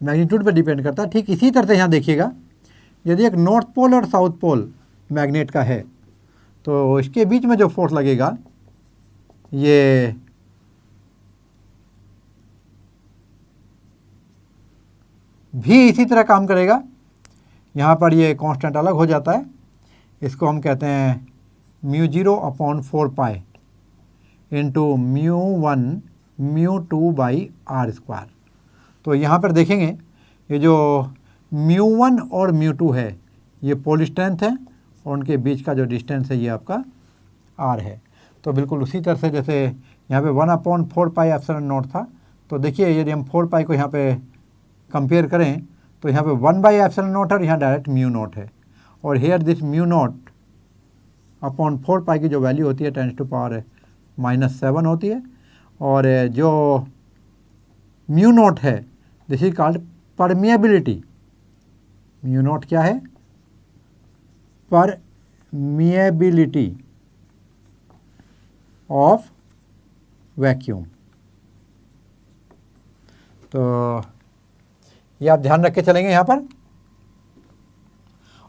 मैग्नीट्यूड पर डिपेंड करता है। ठीक इसी तरह से यहाँ देखिएगा, यदि एक नॉर्थ पोल और साउथ पोल मैग्नेट का है तो इसके बीच में जो फोर्स लगेगा ये भी इसी तरह काम करेगा। यहाँ पर ये कांस्टेंट अलग हो जाता है, इसको हम कहते हैं μ0/4π इंटू μ1 μ2/r²। तो यहाँ पर देखेंगे ये जो μ1 और μ2 है ये पोल स्ट्रेंथ है और उनके बीच का जो डिस्टेंस है ये आपका r है। तो बिल्कुल उसी तरह से जैसे यहाँ पे 1/4πε0 था, तो देखिए यदि हम 4π को यहाँ पे कंपेयर करें तो यहाँ पे 1/ε0 और यहाँ डायरेक्ट μ0 है, और हेयर दिस μ0/4π की जो वैल्यू होती है 10⁻⁻7 होती है, और जो μ0 है दिस इज कॉल्ड परमिएबिलिटी। μ0 क्या है? Permeability of vacuum. तो ये आप ध्यान रख के चलेंगे यहाँ पर।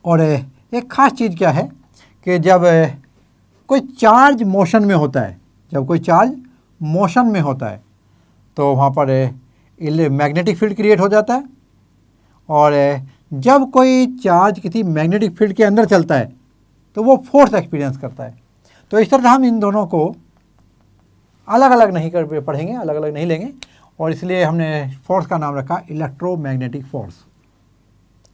और एक खास चीज़ क्या है कि जब कोई चार्ज मोशन में होता है, जब कोई चार्ज मोशन में होता है तो वहाँ पर मैग्नेटिक फील्ड क्रिएट हो जाता है, और जब कोई चार्ज किसी मैग्नेटिक फील्ड के अंदर चलता है तो वो फोर्स एक्सपीरियंस करता है। तो इस तरह हम इन दोनों को अलग अलग नहीं कर पढ़ेंगे, अलग अलग नहीं लेंगे, और इसलिए हमने फोर्स का नाम रखा इलेक्ट्रोमैग्नेटिक फोर्स।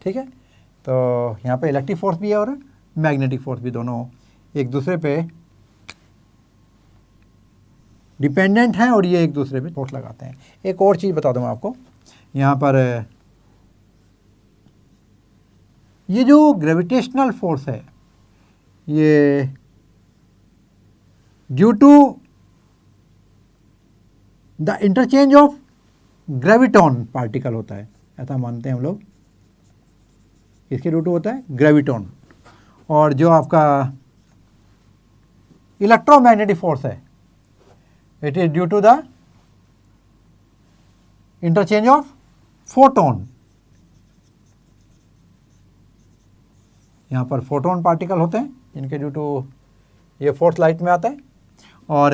ठीक है, तो यहाँ पे इलेक्ट्रिक फोर्स भी है और मैग्नेटिक फोर्स भी, दोनों एक दूसरे पे डिपेंडेंट हैं और ये एक दूसरे पे फोर्स लगाते हैं। एक और चीज़ बता दूँ मैं आपको, यहाँ पर ये जो ग्रेविटेशनल फोर्स है ये due to the interchange of graviton particle होता है, ऐसा मानते हैं हम लोग। इसके ड्यू टू होता है ग्रेविटॉन। और जो आपका इलेक्ट्रोमैग्नेटिक फोर्स है it is due to the interchange of photon. यहाँ पर फोटोन पार्टिकल होते हैं जिनके ड्यू टू ये फोर्स लाइट में आता है। और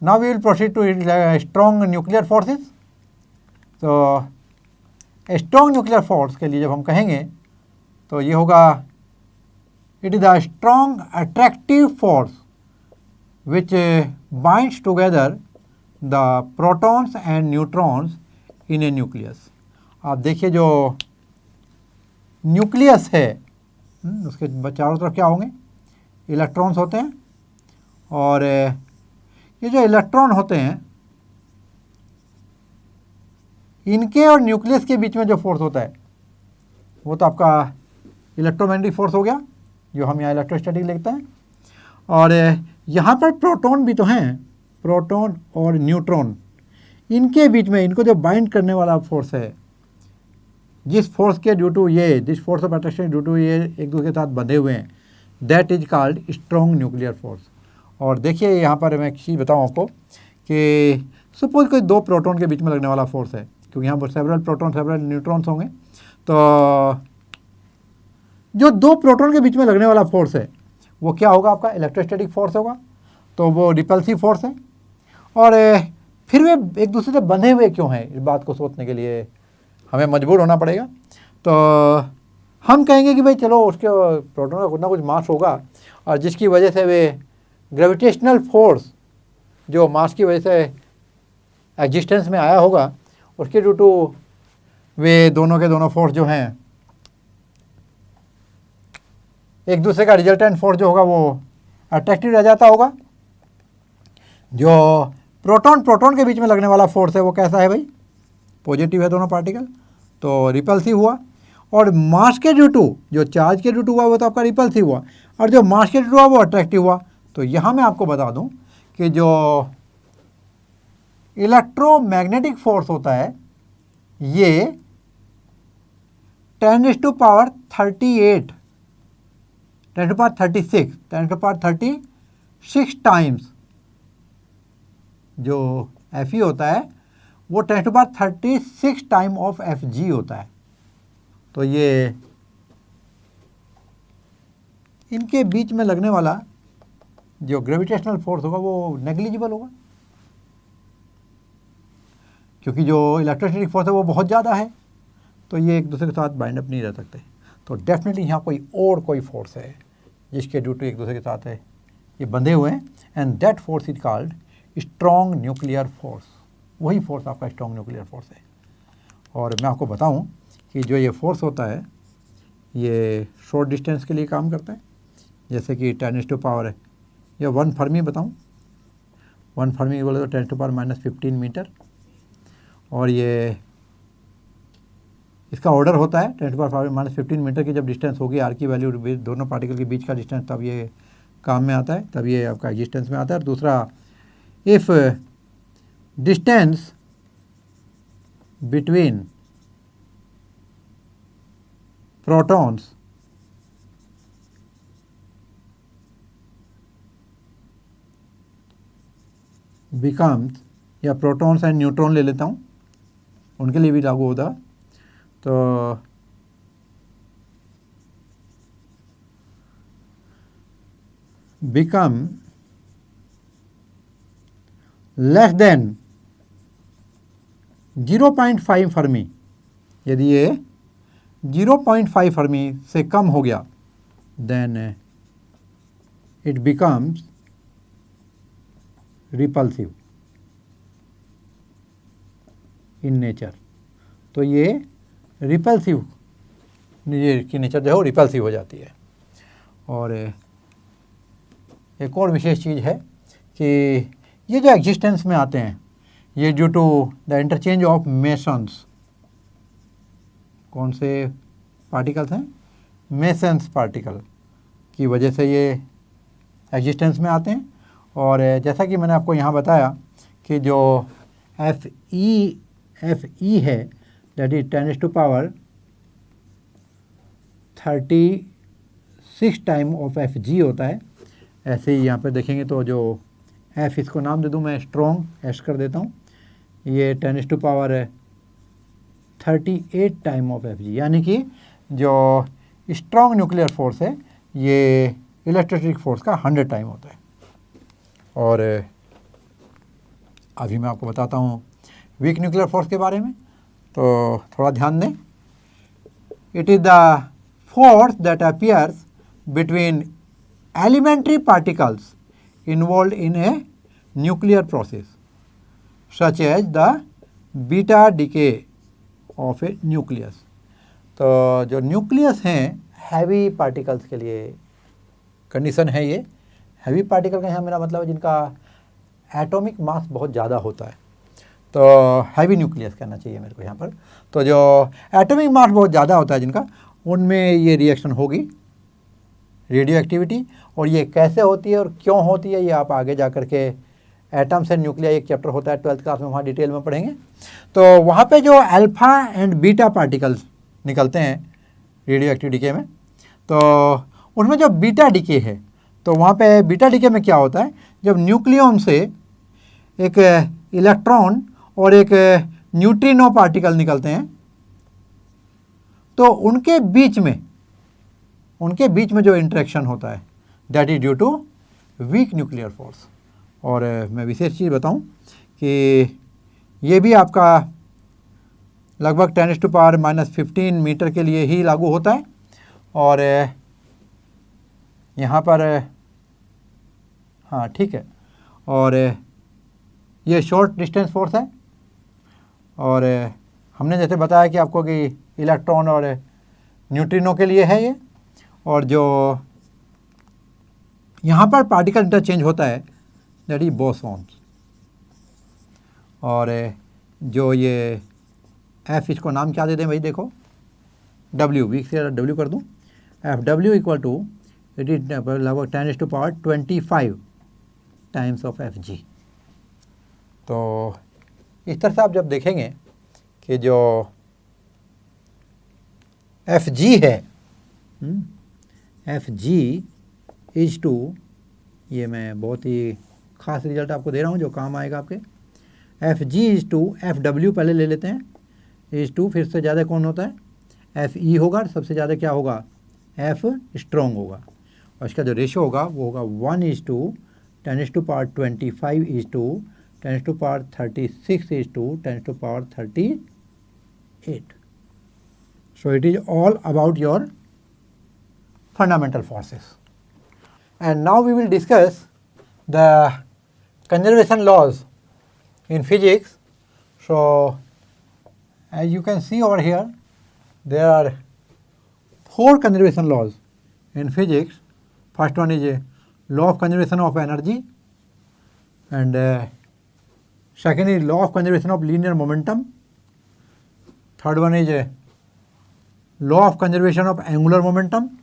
now we will proceed to strong nuclear forces. तो स्ट्रॉन्ग न्यूक्लियर फोर्स के लिए जब हम कहेंगे तो ये होगा it is the strong attractive force which binds together the protons and neutrons in a nucleus. आप देखिए जो न्यूक्लियस है उसके चारों तरफ क्या होंगे? इलेक्ट्रॉन्स होते हैं, और ये जो इलेक्ट्रॉन होते हैं इनके और न्यूक्लियस के बीच में जो फोर्स होता है वो तो आपका इलेक्ट्रोमैग्नेटिक फोर्स हो गया, जो हम यहाँ इलेक्ट्रोस्टैटिक लिखते हैं। और यहाँ पर प्रोटॉन भी तो हैं, प्रोटॉन और न्यूट्रॉन, इनके बीच में इनको जो बाइंड करने वाला फोर्स है जिस फोर्स के ड्यू टू ये this force of attraction due to ये एक दूसरे के साथ बंधे हुए हैं, that is called strong nuclear force. और देखिए यहाँ पर मैं एक चीज़ बताऊँ आपको कि सपोज कोई दो प्रोटॉन के बीच में लगने वाला फोर्स है, क्योंकि यहाँ पर सेवरल प्रोटॉन सेवरल न्यूट्रॉन्स होंगे, तो जो दो प्रोटॉन के बीच में लगने वाला फोर्स है वो क्या होगा, आपका इलेक्ट्रोस्टैटिक फोर्स होगा, तो वो रिपल्सिव फोर्स है। और फिर वे एक दूसरे से बंधे हुए क्यों हैं, इस बात को सोचने के लिए हमें मजबूर होना पड़ेगा। तो हम कहेंगे कि भाई चलो उसके प्रोटॉन का कुछ ना कुछ मास होगा, और जिसकी वजह से वे ग्रेविटेशनल फोर्स जो मास की वजह से एग्जिस्टेंस में आया होगा, उसके ड्यू टू वे दोनों के दोनों फोर्स जो हैं एक दूसरे का रिजल्टेंट फोर्स जो होगा वो अट्रैक्टिव रह जाता होगा। जो प्रोटॉन प्रोटॉन के बीच में लगने वाला फोर्स है वो कैसा है भाई, पॉजिटिव है दोनों पार्टिकल, तो रिपल्सिव हुआ। और मास के ड्यू टू जो चार्ज के ड्यू टू हुआ वो तो आपका रिपल्सिव हुआ, और जो मास के ड्यू टू हुआ वो अट्रैक्टिव हुआ। तो यहाँ मैं आपको बता दूँ कि जो इलेक्ट्रोमैग्नेटिक फोर्स होता है ये 10⁻38 10⁻36 टाइम्स जो Fe होता है वो 10⁻36 टाइम ऑफ Fg होता है। तो ये इनके बीच में लगने वाला जो ग्रेविटेशनल फोर्स होगा वो नेग्लिजिबल होगा, क्योंकि जो इलेक्ट्रोस्टैटिक फोर्स है वो बहुत ज़्यादा है, तो ये एक दूसरे के साथ बाइंड अप नहीं रह सकते। तो डेफिनेटली यहाँ कोई फोर्स है जिसके ड्यू टू एक दूसरे के साथ है ये बंधे हुए हैं, and that force is called strong nuclear force. वही फोर्स आपका स्ट्रॉन्ग न्यूक्लियर फोर्स है। और मैं आपको बताऊं कि जो ये फोर्स होता है ये शॉर्ट डिस्टेंस के लिए काम करता है, जैसे कि 10⁻, या 1 फर्मी बताऊं, 1 फर्मी बोले तो 10⁻−15 मीटर, और ये इसका ऑर्डर होता है 10⁻−15 मीटर की जब डिस्टेंस होगी, आर की वैल्यू दोनों पार्टिकल के बीच का डिस्टेंस, तब ये काम में आता है, तब ये आपका एग्जिस्टेंस में आता है। और दूसरा, if distance between protons becomes, या प्रोटॉन्स एंड न्यूट्रॉन ले लेता हूँ, उनके लिए भी लागू होता, तो बिकम लेस देन 0.5 फर्मी, यदि ये 0.5 फर्मी से कम हो गया then it becomes repulsive in nature. तो ये रिपल्सिव, ये की नेचर जो है वो रिपल्सिव हो जाती है। और एक और विशेष चीज़ है कि ये जो एग्जिस्टेंस में आते हैं ये due to the interchange of mesons, कौन से पार्टिकल्स हैं, मेसन्स पार्टिकल की वजह से ये एग्जिस्टेंस में आते हैं। और जैसा कि मैंने आपको यहाँ बताया कि जो Fe है that is 10⁻36 time of Fg होता है। ऐसे ही यहाँ पे देखेंगे तो जो F, इसको नाम दे दूँ मैं स्ट्रॉन्ग, एस कर देता हूँ, ये 10⁻38 टाइम ऑफ Fg, यानी कि जो स्ट्रॉन्ग न्यूक्लियर फोर्स है ये इलेक्ट्रोस्टैटिक फोर्स का 100 टाइम होता है। और अभी मैं आपको बताता हूँ वीक न्यूक्लियर फोर्स के बारे में, तो थोड़ा ध्यान दें। It is the force that appears between elementary particles involve in a nuclear process such as the beta decay of a nucleus. तो जो न्यूक्लियस हैं हैवी पार्टिकल्स के लिए कंडीशन है ये। हैवी पार्टिकल का यहाँ मेरा मतलब है जिनका एटॉमिक मास बहुत ज़्यादा होता है, तो हैवी न्यूक्लियस कहना चाहिए मेरे को यहाँ पर। तो जो एटॉमिक मास बहुत ज़्यादा होता है जिनका, उनमें ये रिएक्शन होगी रेडियो एक्टिविटी। और ये कैसे होती है और क्यों होती है ये आप आगे जा कर के एटम्स एंड न्यूक्लिया एक चैप्टर होता है 12th क्लास में, वहाँ डिटेल में पढ़ेंगे। तो वहाँ पे जो अल्फ़ा एंड बीटा पार्टिकल्स निकलते हैं रेडियो एक्टिव डीके में। तो उसमें जो बीटा डीके है, तो वहाँ पे बीटा डीके में क्या होता है, जब न्यूक्लियन से एक इलेक्ट्रॉन और एक न्यूट्रिनो पार्टिकल निकलते हैं, तो उनके बीच में जो इंटरेक्शन होता है that is due to weak nuclear force. और मैं विशेष चीज़ बताऊं कि ये भी आपका लगभग 10⁻⁻15 मीटर के लिए ही लागू होता है। और यहाँ पर हाँ ठीक है, और ये शॉर्ट डिस्टेंस फोर्स है। और हमने जैसे बताया कि आपको कि इलेक्ट्रॉन और न्यूट्रिनो के लिए है ये, और जो यहाँ पर पार्टिकल इंटरचेंज होता है दैट इज बोसॉन्स। और जो ये एफ, इसको नाम क्या दे दें भाई, देखो डब्ल्यू, वीक से डब्ल्यू कर दूँ, F W equal to it is लगभग 10⁻25 टाइम्स ऑफ एफ जी। तो इस तरह से आप जब देखेंगे कि जो एफ जी है, एफ जी इज टू, ये मैं बहुत ही ख़ास रिजल्ट आपको दे रहा हूँ जो काम आएगा आपके, F G is to F W पहले ले लेते हैं, इज टू, फिर से ज़्यादा कौन होता है, एफ ई होगा, सबसे ज़्यादा क्या होगा, एफ स्ट्रॉन्ग होगा। और इसका जो रेशो होगा वो होगा 1:10⁻25 is to 10⁻36 is to 10⁻38। So it is all about your fundamental forces. And now we will discuss the conservation laws in physics. So as you can see over here, there are 4 conservation laws in physics. First one is a law of conservation of energy, and second is law of conservation of linear momentum. Third one is a law of conservation of angular momentum,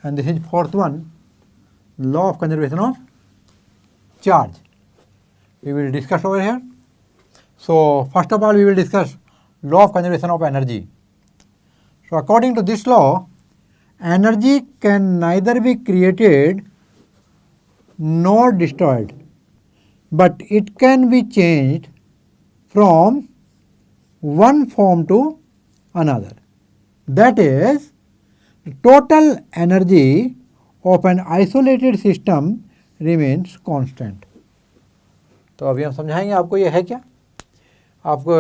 and this is fourth one, law of conservation of charge. We will discuss over here. So first of all we will discuss law of conservation of energy. So according to this law, energy can neither be created nor destroyed, but it can be changed from one form to another. That is, total energy of an isolated system remains constant. तो अभी हम समझाएंगे आपको ये है क्या। आपको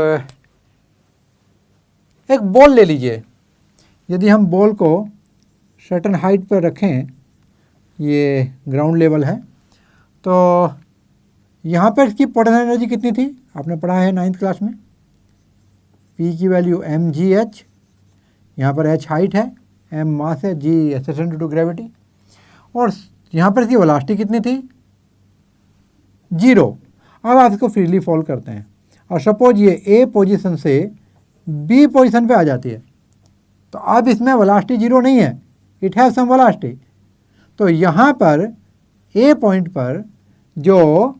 एक बॉल ले लीजिए, यदि हम बॉल को सर्टेन हाइट पर रखें, ये ग्राउंड लेवल है, तो यहाँ पर इसकी पोटेंशियल एनर्जी कितनी थी, आपने पढ़ा है 9th क्लास में, P की वैल्यू mgh, यहाँ पर h हाइट है, m मास है, g acceleration due to gravity, और यहाँ पर इसकी वेलोसिटी कितनी थी, 0। अब आप इसको फ्रीली फॉल करते हैं और सपोज ये A पोजीशन से B पोजीशन पे आ जाती है, तो अब इसमें वेलोसिटी 0 नहीं है, इट हैव सम वेलोसिटी। तो यहाँ पर A पॉइंट पर जो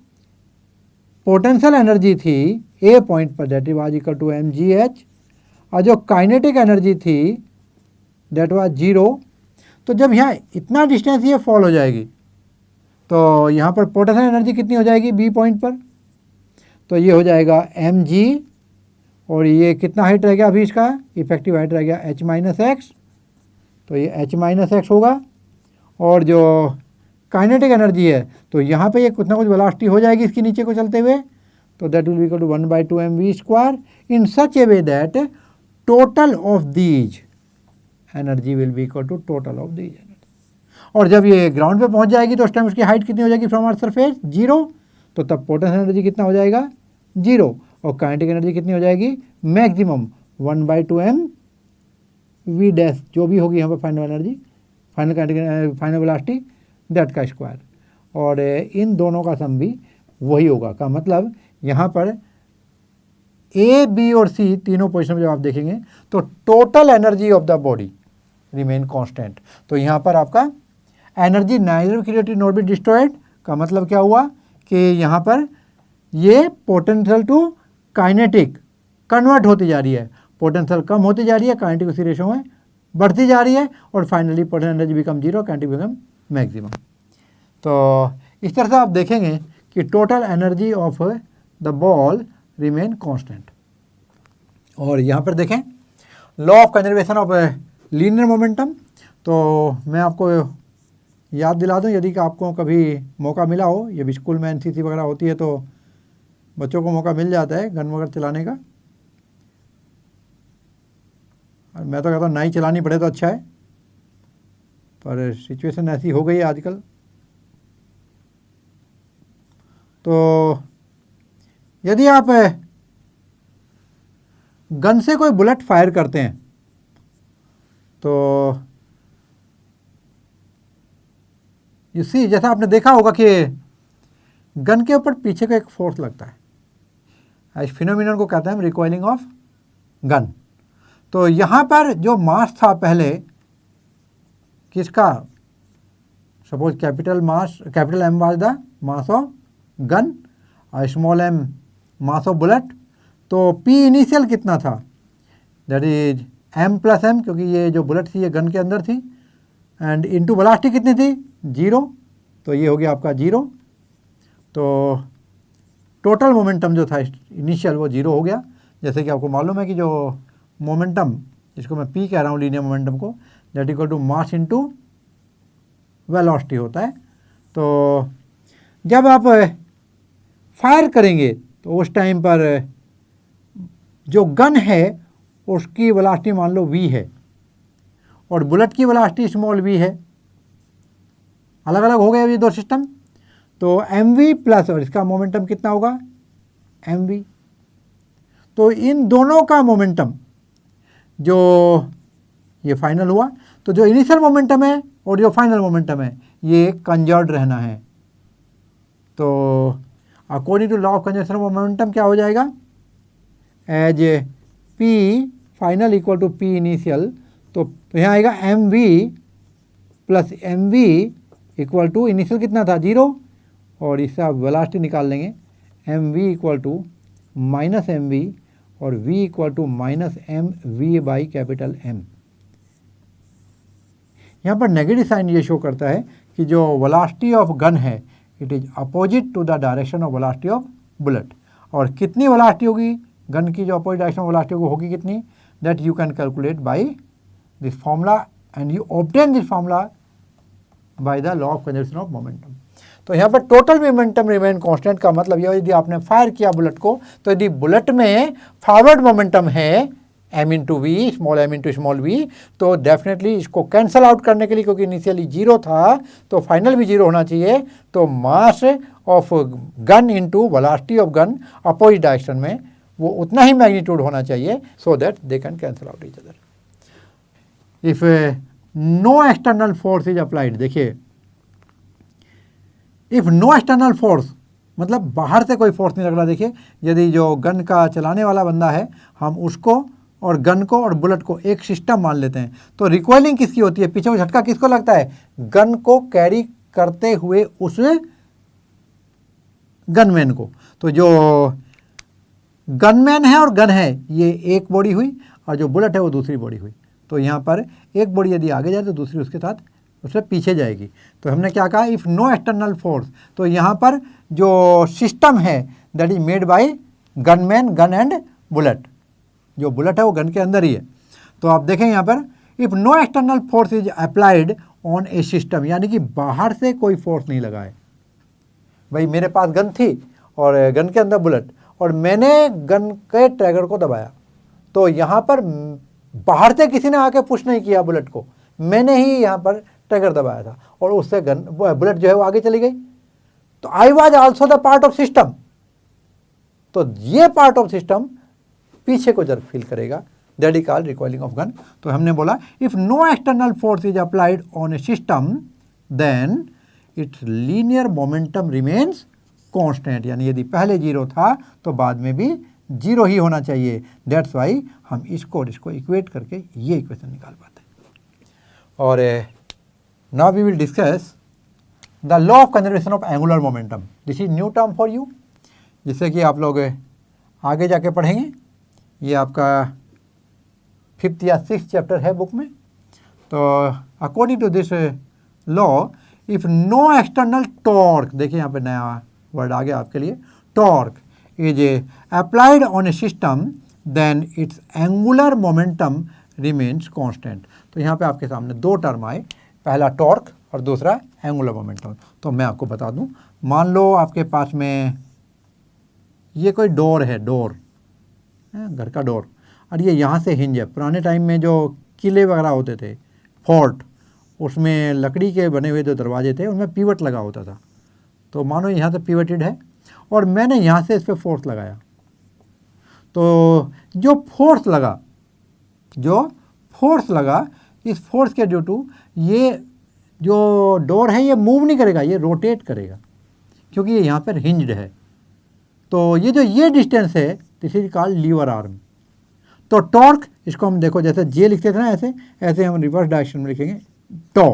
पोटेंशियल एनर्जी थी A पॉइंट पर that was equal to mgh, और जो काइनेटिक एनर्जी थी दैट वाज 0। तो जब यहाँ इतना डिस्टेंस ये फॉल हो जाएगी, तो यहाँ पर पोटेंशियल एनर्जी कितनी हो जाएगी B पॉइंट पर, तो ये हो जाएगा mg, और ये कितना हाइट रह गया अभी इसका, इफेक्टिव हाइट रह गया h-x, तो ये h-x होगा। और जो काइनेटिक एनर्जी है, तो यहाँ पे ये कुछ ना कुछ वेलोसिटी हो जाएगी इसके नीचे को चलते हुए, तो that will be equal to 1/2 mv² in such a way that total of these energy will be equal to total of these energy. और जब ये ग्राउंड पे पहुँच जाएगी तो उस टाइम उसकी हाइट कितनी हो जाएगी फ्रॉम अर्थ सरफेस, 0, तो तब पोटेंशियल एनर्जी कितना हो जाएगा, 0, और काइनेटिक एनर्जी कितनी हो जाएगी, मैक्सिमम 1/2 mv', जो भी होगी यहाँ पर final energy, final kinetic, final velocity that का स्क्वायर। और इन दोनों का सम भी वही होगा, का मतलब यहाँ पर A, B और C तीनों पोजीशन में जब आप देखेंगे तो total energy of the body remain constant. तो यहाँ पर आपका energy neither created not be destroyed का मतलब क्या हुआ कि यहाँ पर ये पोटेंशियल टू काइनेटिक कन्वर्ट होती जा रही है, पोटेंशियल कम होती जा रही है, काइनेटिक उसी रेशो में बढ़ती जा रही है, और finally potential energy become zero, kinetic become maximum. तो इस तरह से आप देखेंगे कि total energy of the ball remain constant. और यहाँ पर देखें law of conservation of linear momentum. तो मैं आपको याद दिला दूं, यदि कि आपको कभी मौका मिला हो, ये भी स्कूल में एनसीसी वगैरह होती है तो बच्चों को मौका मिल जाता है गन वगैरह चलाने का, और मैं तो कहता हूँ नहीं चलानी पड़े तो अच्छा है, पर सिचुएशन ऐसी हो गई है आजकल। तो यदि आप गन से कोई बुलेट फायर करते हैं तो इसी जैसा आपने देखा होगा कि गन के ऊपर पीछे का एक फोर्स लगता है, इस फिनोमिनन को कहते हैं हम रिकॉइलिंग ऑफ गन। तो यहाँ पर जो मास था पहले किसका, suppose capital M was the mass of gun और small m mass of bullet. तो पी इनिशियल कितना था, that is M plus m, क्योंकि ये जो बुलेट थी ये गन के अंदर थी, एंड इनटू वेलोसिटी कितनी थी, 0, तो ये हो गया आपका 0। तो टोटल मोमेंटम जो था इनिशियल वो 0 हो गया। जैसे कि आपको मालूम है कि जो मोमेंटम, जिसको मैं पी कह रहा हूँ लीनियर मोमेंटम को, that equal to mass into velocity होता है। तो जब आप फायर करेंगे तो उस टाइम पर जो गन है उसकी वेलोसिटी मान लो v है और बुलेट की वेलोसिटी स्मॉल v है, अलग अलग हो गए ये दो सिस्टम। तो mv प्लस और इसका मोमेंटम कितना होगा mv। तो इन दोनों का मोमेंटम जो ये फाइनल हुआ, तो जो इनिशियल मोमेंटम है और जो फाइनल मोमेंटम है ये कंजर्व्ड रहना है। तो according to law of conservation of momentum क्या हो जाएगा, as p final equal to p initial, तो यहाँ आएगा mv plus mv equal to initial कितना था 0, और इससे आप वेलोसिटी निकाल लेंगे mv equal to minus mv और v equal to minus mv by capital M। यहाँ पर नेगेटिव साइन ये शो करता है कि जो वेलोसिटी ऑफ गन है it is opposite to the direction of velocity of bullet. और कितनी वेलोसिटी होगी गन की, जो अपोजिट डायरेक्शन वेलोसिटी होगी कितनी, that you can calculate by this formula and you obtain this formula by the law of conservation of momentum. तो यहाँ पर टोटल मोमेंटम रिमेन कांस्टेंट का मतलब यह, यदि आपने फायर किया बुलेट को, तो यदि बुलेट में फॉरवर्ड मोमेंटम है m into v, small m into small v, तो डेफिनेटली इसको कैंसल आउट करने के लिए, क्योंकि इनिशियली 0 था तो फाइनल भी 0 होना चाहिए, तो mass of gun into velocity of gun opposite direction में वो उतना ही मैग्नीट्यूड होना चाहिए, so that they can cancel out each other. If no external force is applied, देखिए इफ नो एक्सटर्नल फोर्स मतलब बाहर से कोई फोर्स नहीं लग रहा। देखिए यदि जो गन का चलाने वाला बंदा है, हम उसको और गन को और बुलेट को एक सिस्टम मान लेते हैं, तो रिकॉइलिंग किसकी होती है, पीछे को झटका किसको लगता है, गन को कैरी करते हुए उस गनमैन को। तो जो गनमैन है और गन है ये एक बॉडी हुई, और जो बुलेट है वो दूसरी बॉडी हुई। तो यहाँ पर एक बॉडी यदि आगे जाए तो दूसरी उसके साथ उससे पीछे जाएगी। तो हमने क्या कहा, इफ़ नो एक्सटर्नल फोर्स, तो यहाँ पर जो सिस्टम है that is made by gunman, gun and bullet. जो बुलेट है वो गन के अंदर ही है। तो आप देखें यहाँ पर if no external force is applied on a system, यानी कि बाहर से कोई फोर्स नहीं लगा है। भाई मेरे पास गन थी और गन के अंदर बुलेट, और मैंने गन के ट्रैगर को दबाया, तो यहाँ पर बाहर से किसी ने आके पुश नहीं किया बुलेट को, मैंने ही यहाँ पर ट्रैगर दबाया था और उससे गन बुलेट जो है वो आगे चली गई। तो I was also the part of system. तो ये पार्ट ऑफ सिस्टम पीछे को जर्क फील करेगा, that is called recoiling of gun. तो हमने बोला if no external force is applied on a system then its linear momentum remains constant, यानी यदि पहले 0 था तो बाद में भी 0 ही होना चाहिए। दैट्स वाई हम इसको इक्वेट करके ये इक्वेशन निकाल पाते हैं। और now we will discuss the law of conservation of angular momentum. This is new term for you, जिससे कि आप लोग आगे जाके पढ़ेंगे। ये आपका 5th या 6th चैप्टर है बुक में। तो according to this law, if no external torque, देखिए यहाँ पे नया वर्ड आ गया आपके लिए, torque is applied on a system then its angular momentum remains constant. तो यहाँ पे आपके सामने दो टर्म आए, पहला टॉर्क और दूसरा एंगुलर मोमेंटम। तो मैं आपको बता दूं, मान लो आपके पास में ये कोई डोर है, डोर घर का डोर, और ये यहाँ से हिंज है। पुराने टाइम में जो किले वगैरह होते थे, फोर्ट, उसमें लकड़ी के बने हुए जो दरवाजे थे उनमें पीवट लगा होता था। तो मानो यहाँ से पीवटेड है और मैंने यहाँ से इस पर फोर्स लगाया, तो जो फोर्स लगा इस फोर्स के ड्यू टू ये जो डोर है ये मूव नहीं करेगा, ये रोटेट करेगा, क्योंकि ये यहाँ पर हिंज्ड है। तो ये डिस्टेंस है, this is called lever arm. तो टॉर्क, इसको हम देखो जैसे जे लिखते थे ना, ऐसे हम रिवर्स डायरेक्शन में लिखेंगे tau,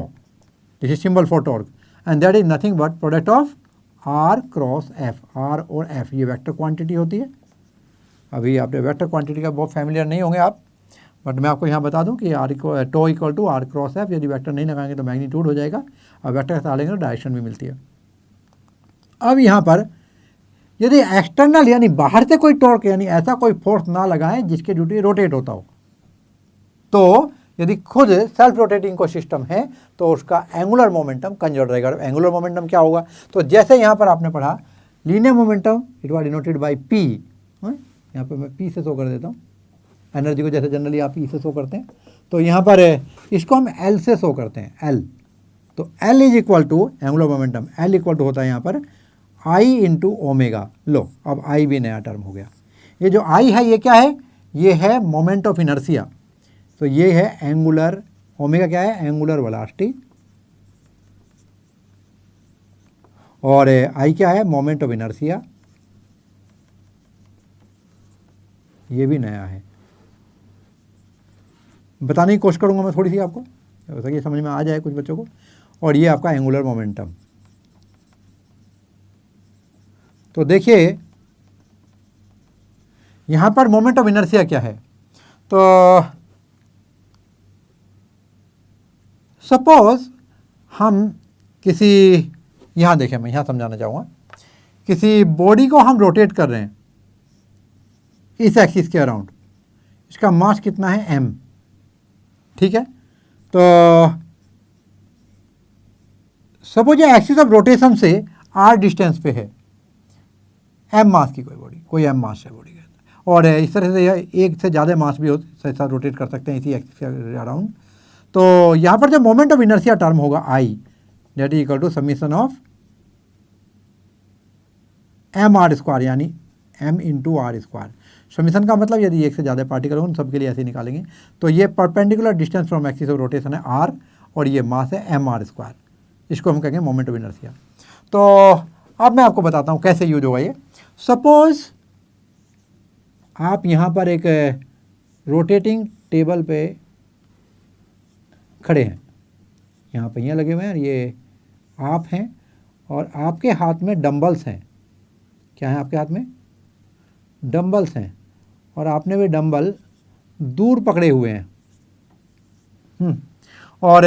this is symbol for torque, and that is nothing but product of r cross F. R और एफ ये वेक्टर क्वांटिटी होती है। अभी आपने वेक्टर क्वांटिटी का बहुत फैमिलियर नहीं होंगे आप, बट मैं आपको यहाँ बता दूं कि tau equal to R cross F. यदि वेक्टर नहीं लगाएंगे तो मैग्नीट्यूड हो जाएगा, और वेक्टर के साथ लेंगे तो डायरेक्शन भी मिलती है। अब यहाँ पर यदि एक्सटर्नल यानी बाहर से कोई टॉर्क यानी ऐसा कोई फोर्स ना लगाएं जिसके ड्यूटी रोटेट होता हो, तो यदि खुद सेल्फ रोटेटिंग को सिस्टम है तो उसका एंगुलर मोमेंटम कंजर्व रहेगा। एंगुलर मोमेंटम क्या होगा? तो जैसे यहाँ पर आपने पढ़ा linear momentum, it was denoted by P. यहाँ पर मैं पी से शो कर देता हूँ एनर्जी को, जैसे जनरली आप पी से शो करते हैं। तो यहाँ पर इसको हम एल से शो करते हैं, एल। तो L is equal to angular momentum, L equal to होता है यहाँ पर आई इंटू ओमेगा। लो, अब आई भी नया टर्म हो गया। ये जो आई है ये क्या है? ये है मोमेंट ऑफ इनर्शिया। तो ये है एंगुलर, ओमेगा क्या है? एंगुलर वेलोसिटी, और आई क्या है? Moment of inertia. ये भी नया है, बताने की कोशिश करूंगा मैं थोड़ी सी आपको, हो सके समझ में आ जाए कुछ बच्चों को। और ये आपका एंगुलर मोमेंटम। तो देखिए यहां पर मोमेंट ऑफ इनर्शिया क्या है? तो सपोज हम किसी, यहां देखें, मैं यहां समझाना चाहूँगा, किसी बॉडी को हम रोटेट कर रहे हैं इस एक्सिस के अराउंड, इसका मास कितना है? m, ठीक है। तो सपोज ये एक्सिस ऑफ रोटेशन से r डिस्टेंस पे है, m मास की कोई बॉडी, कोई m मास है बॉडी के, और इस तरह से एक से ज़्यादा मास भी साथ रोटेट कर सकते हैं इसी एक्सिस के अराउंड। तो यहाँ पर जो मोमेंट ऑफ इनर्शिया टर्म होगा I, that is equal to summation of M R square, यानी m into R square. Summation का मतलब यदि एक से ज़्यादा पार्टिकल हो उन सबके लिए ऐसे निकालेंगे। तो ये perpendicular distance from axis of rotation है r, और ये मास है एम आर स्क्वायर। इसको हम कहेंगे मोमेंट ऑफ इनर्शिया। तो अब मैं आपको बताता हूँ कैसे यूज होगा ये। सपोज आप यहाँ पर एक रोटेटिंग टेबल पे खड़े हैं, यहाँ पहिए लगे हुए हैं, ये आप हैं, और आपके हाथ में डंबल्स हैं। क्या है आपके हाथ में? डंबल्स हैं, और आपने वे डंबल दूर पकड़े हुए हैं। और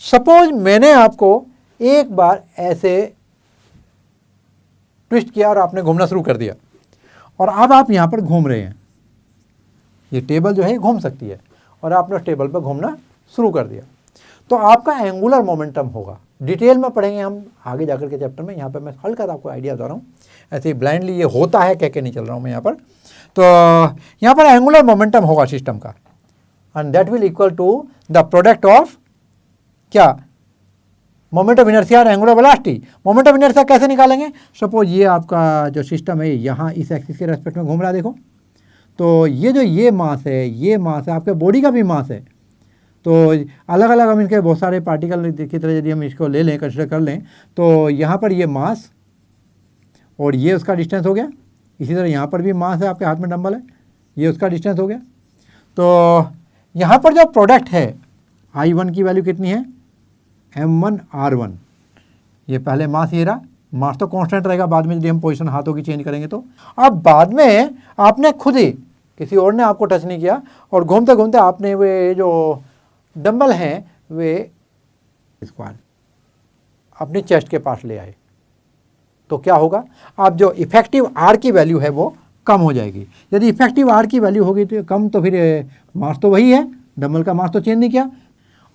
सपोज मैंने आपको एक बार ऐसे ट्विस्ट किया और आपने घूमना शुरू कर दिया, और अब आप यहाँ पर घूम रहे हैं। ये टेबल जो है घूम सकती है, और आपने उस टेबल पर घूमना शुरू कर दिया, तो आपका एंगुलर मोमेंटम होगा। डिटेल में पढ़ेंगे हम आगे जाकर के चैप्टर में। यहाँ पर मैं हल्का आपको आइडिया दे रहा हूँ, ऐसे ही ब्लाइंडली ये होता है कह के नहीं चल रहा हूँ मैं यहाँ पर। तो यहाँ पर एंगुलर मोमेंटम होगा सिस्टम का, and that will equal to the product of क्या? मोमेंट ऑफ इनर्शिया और angular velocity. Moment of inertia कैसे निकालेंगे? सपोज ये आपका जो सिस्टम है यहाँ इस एक्सिस के रेस्पेक्ट में घूम रहा है, देखो। तो ये जो ये मास है, ये मास है, आपके बॉडी का भी मास है। तो अलग अलग हम इनके बहुत सारे पार्टिकल की तरह यदि हम इसको ले लें, कंसिडर कर लें, तो यहाँ पर ये मास और ये उसका डिस्टेंस हो गया। इसी तरह यहाँ पर भी मास है, आपके हाथ में डंबल है, ये उसका डिस्टेंस हो गया। तो यहाँ पर जो प्रोडक्ट है I1 की वैल्यू कितनी है? m1 r1। ये पहले मास ये रहा, मास तो कांस्टेंट रहेगा बाद में यदि हम पोजीशन हाथों की चेंज करेंगे तो। अब बाद में आपने खुद ही, किसी और ने आपको टच नहीं किया, और घूमते घूमते आपने वे जो डंबल हैं वे स्क्वायर अपनी चेस्ट के पास ले आए, तो क्या होगा, आप जो इफेक्टिव आर की वैल्यू है वो कम हो जाएगी। यदि इफेक्टिव आर की वैल्यू होगी तो कम, तो फिर मास तो वही है, डंबल का मास तो चेंज नहीं किया।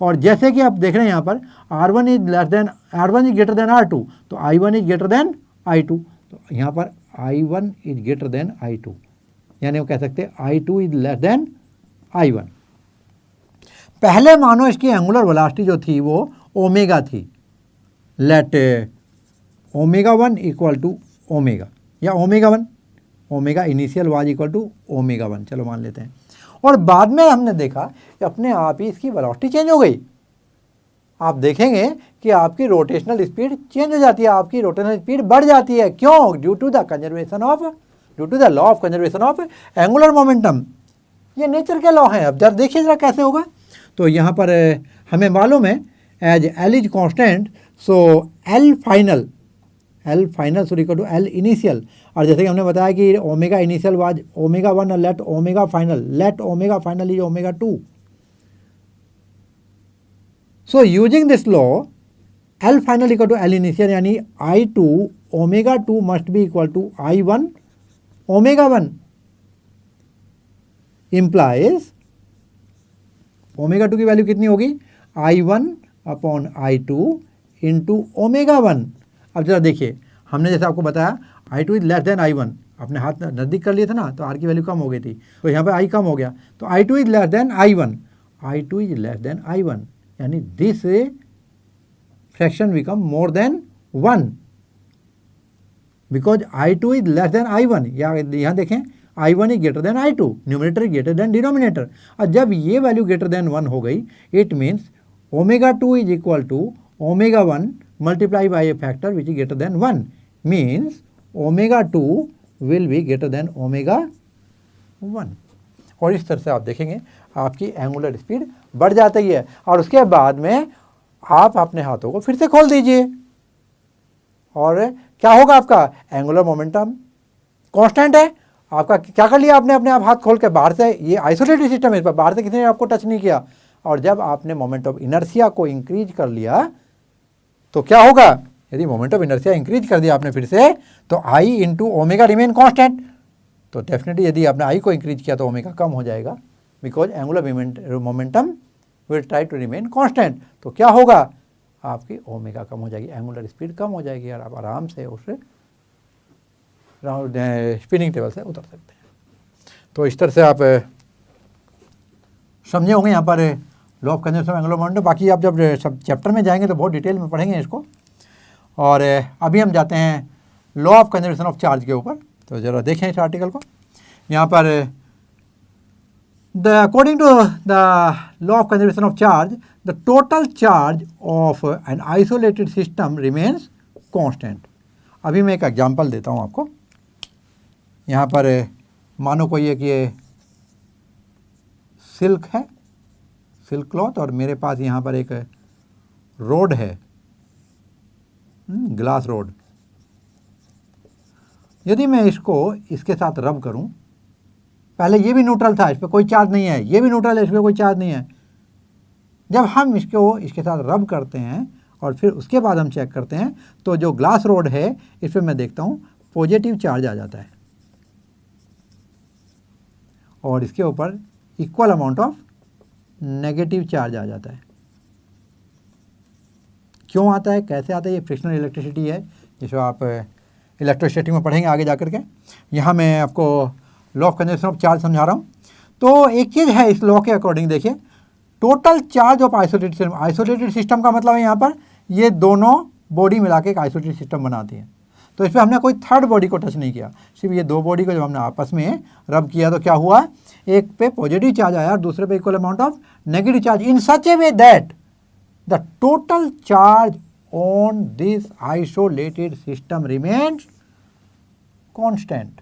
और जैसे कि आप देख रहे हैं यहाँ पर R1 is greater then R2, तो I1 is greater than I2, तो यहाँ पर I1 is greater than I2, यानी हम कह सकते हैं I2 is less than I1। पहले मानो इसकी एंगुलर वेलोसिटी जो थी वो ओमेगा थी, let omega 1 equal to omega, या omega 1, omega initial was equal to omega 1, चलो मान लेते हैं। और बाद में हमने देखा कि अपने आप ही इसकी वेलोसिटी चेंज हो गई। आप देखेंगे कि आपकी रोटेशनल स्पीड चेंज हो जाती है, आपकी रोटेशनल स्पीड बढ़ जाती है। क्यों? Due to the law of conservation of angular momentum. ये नेचर के लॉ हैं। अब जब देखिए जरा कैसे होगा। तो यहाँ पर हमें मालूम है as L is constant, so L final should equal to L initial. और जैसे कि हमने बताया कि ओमेगा इनिशियल वाज ओमेगा 1 और let omega final is omega 2। So using this law L final equal to L initial, यानी I2 omega 2 must be equal to I1 omega 1, implies omega 2 की value कितनी होगी, I1 upon I2 into omega 1। अब जरा देखिए, हमने जैसे आपको बताया I2 is less than I1, अपने हाथ नज़दीक कर लिए थे ना, तो R की वैल्यू कम हो गई थी, तो यहाँ पे I कम हो गया, तो I2 is less than I1, यानी this fraction become more than 1 because I2 is less than I1। या यहाँ देखें I1 is greater than I2, numerator greater than denominator. और जब ये वैल्यू ग्रेटर देन 1 हो गई, it means omega 2 is equal to omega 1 multiply by a factor which is greater than 1, means omega 2 will be greater than omega 1। और इस तरह से आप देखेंगे आपकी एंगुलर स्पीड बढ़ जाती है। और उसके बाद में आप अपने हाथों को फिर से खोल दीजिए, और क्या होगा, आपका एंगुलर मोमेंटम कांस्टेंट है। आपका क्या कर लिया आपने, अपने आप हाथ खोल के बाहर से, ये आइसोलेटेड सिस्टम है, इस पर बाहर से किसी ने आपको टच नहीं किया। और जब आपने मोमेंट ऑफ इनर्शिया को इंक्रीज कर लिया तो क्या होगा, यदि मोमेंट ऑफ इनर्शिया इंक्रीज कर दिया आपने फिर से, तो I into omega remain constant. तो डेफिनेटली यदि आपने I को इंक्रीज किया तो ओमेगा कम हो जाएगा, because angular momentum will try to remain constant. तो क्या होगा, आपकी ओमेगा कम हो जाएगी, एंगुलर स्पीड कम हो जाएगी, और आप आराम से उससे स्पिनिंग टेबल से उतर सकते हैं। तो इस तरह से आप समझे होंगे यहाँ पर law of conservation of angular momentum. बाकी आप जब सब चैप्टर में जाएंगे तो बहुत डिटेल में पढ़ेंगे इसको। और अभी हम जाते हैं law of conservation of charge के ऊपर। तो ज़रा देखें इस आर्टिकल को। यहाँ पर according to the law of conservation of charge, the total charge of an isolated system remains constant. अभी मैं एक एग्जाम्पल देता हूँ आपको। यहाँ पर मानो कोई एक ये सिल्क है, सिल्क क्लॉथ, और मेरे पास यहाँ पर एक रोड है, ग्लास रोड। यदि मैं इसको इसके साथ रब करूं, पहले ये भी न्यूट्रल था, इस पर कोई चार्ज नहीं है, ये भी न्यूट्रल है, इस पर कोई चार्ज नहीं है। जब हम इसको इसके साथ रब करते हैं और फिर उसके बाद हम चेक करते हैं, तो जो ग्लास रोड है इस पर मैं देखता हूँ पॉजिटिव चार्ज आ जाता है, और इसके ऊपर equal amount of negative charge आ जाता है। क्यों आता है, कैसे आता है? ये फ्रिक्शनल इलेक्ट्रिसिटी है, जिसको आप इलेक्ट्रोस्टैटिक में पढ़ेंगे आगे जा करके। यहाँ मैं आपको law of conservation of charge समझा रहा हूँ। तो एक चीज़ है इस लॉ के अकॉर्डिंग, देखिए total charge of isolated system. Isolated system का मतलब है यहाँ पर ये दोनों बॉडी मिला के एक आइसोलेटेड सिस्टम बनाती है। तो इस पर हमने कोई थर्ड बॉडी को टच नहीं किया, सिर्फ ये दो बॉडी को जब हमने आपस में रब किया तो क्या हुआ, एक पे पॉजिटिव चार्ज आया और दूसरे पे equal amount of negative charge, in such a way that the total charge on this isolated system remains constant.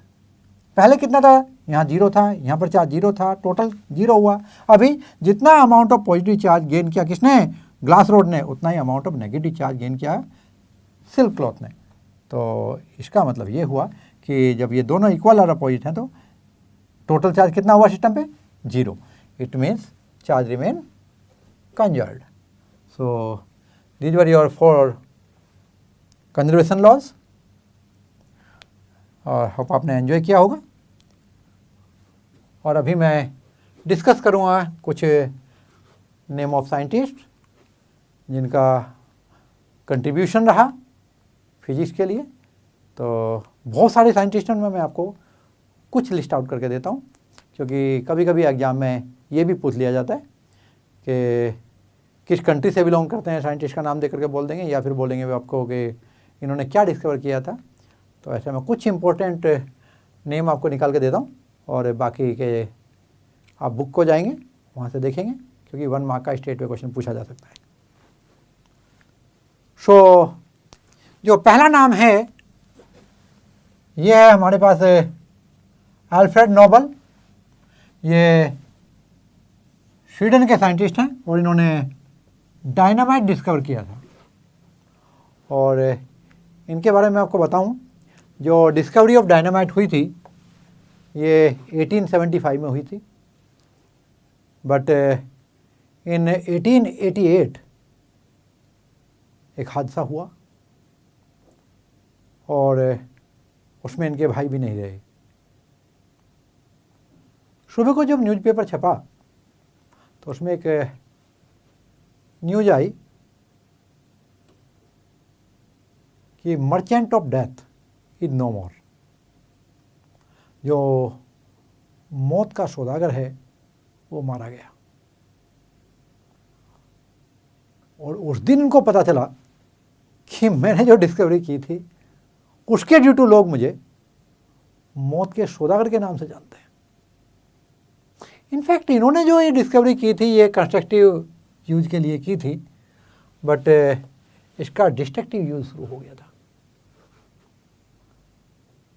पहले कितना था, यहाँ 0 था, यहाँ पर चार्ज 0 था, टोटल 0 हुआ। अभी जितना amount of positive charge gain किया किसने, ग्लास रोड ने, उतना ही amount of negative charge gain किया सिल्क क्लॉथ ने। तो इसका मतलब ये हुआ कि जब ये दोनों इक्वल और अपोजिट हैं तो टोटल चार्ज कितना हुआ सिस्टम पे? 0. It means charge remain conserved. So these were your 4 conservation laws और होप आपने एंजॉय किया होगा. और अभी मैं डिस्कस करूँगा कुछ नेम ऑफ साइंटिस्ट जिनका कंट्रीब्यूशन रहा फिजिक्स के लिए. तो बहुत सारे साइंटिस्टों में मैं आपको कुछ लिस्ट आउट करके देता हूँ, क्योंकि कभी कभी एग्जाम में ये भी पूछ लिया जाता है कि किस कंट्री से बिलोंग करते हैं, साइंटिस्ट का नाम दे करके बोल देंगे या फिर बोलेंगे वो आपको कि इन्होंने क्या डिस्कवर किया था. तो ऐसे में कुछ इंपॉर्टेंट नेम आपको निकाल के देता हूँ और बाकी के आप बुक को जाएंगे वहाँ से देखेंगे, क्योंकि 1 मार्क का स्टेट पे क्वेश्चन पूछा जा सकता है. सो जो पहला नाम है ये है हमारे पास अल्फ्रेड नोबल. ये स्वीडन के साइंटिस्ट हैं और इन्होंने डायनामाइट डिस्कवर किया था. और इनके बारे में आपको बताऊं, जो डिस्कवरी ऑफ डायनामाइट हुई थी ये 1875 में हुई थी. बट इन 1888 एक हादसा हुआ और उसमें इनके भाई भी नहीं रहे. सुबह को जब न्यूज़पेपर छपा तो उसमें एक न्यूज़ आई कि merchant of death is no more. जो मौत का सौदागर है वो मारा गया. और उस दिन इनको पता चला कि मैंने जो डिस्कवरी की थी उसके ड्यू टू लोग मुझे मौत के सौदागर के नाम से जानते हैं. इनफैक्ट इन्होंने जो ये डिस्कवरी की थी ये कंस्ट्रक्टिव यूज के लिए की थी, बट इसका डिस्ट्रक्टिव यूज शुरू हो गया था,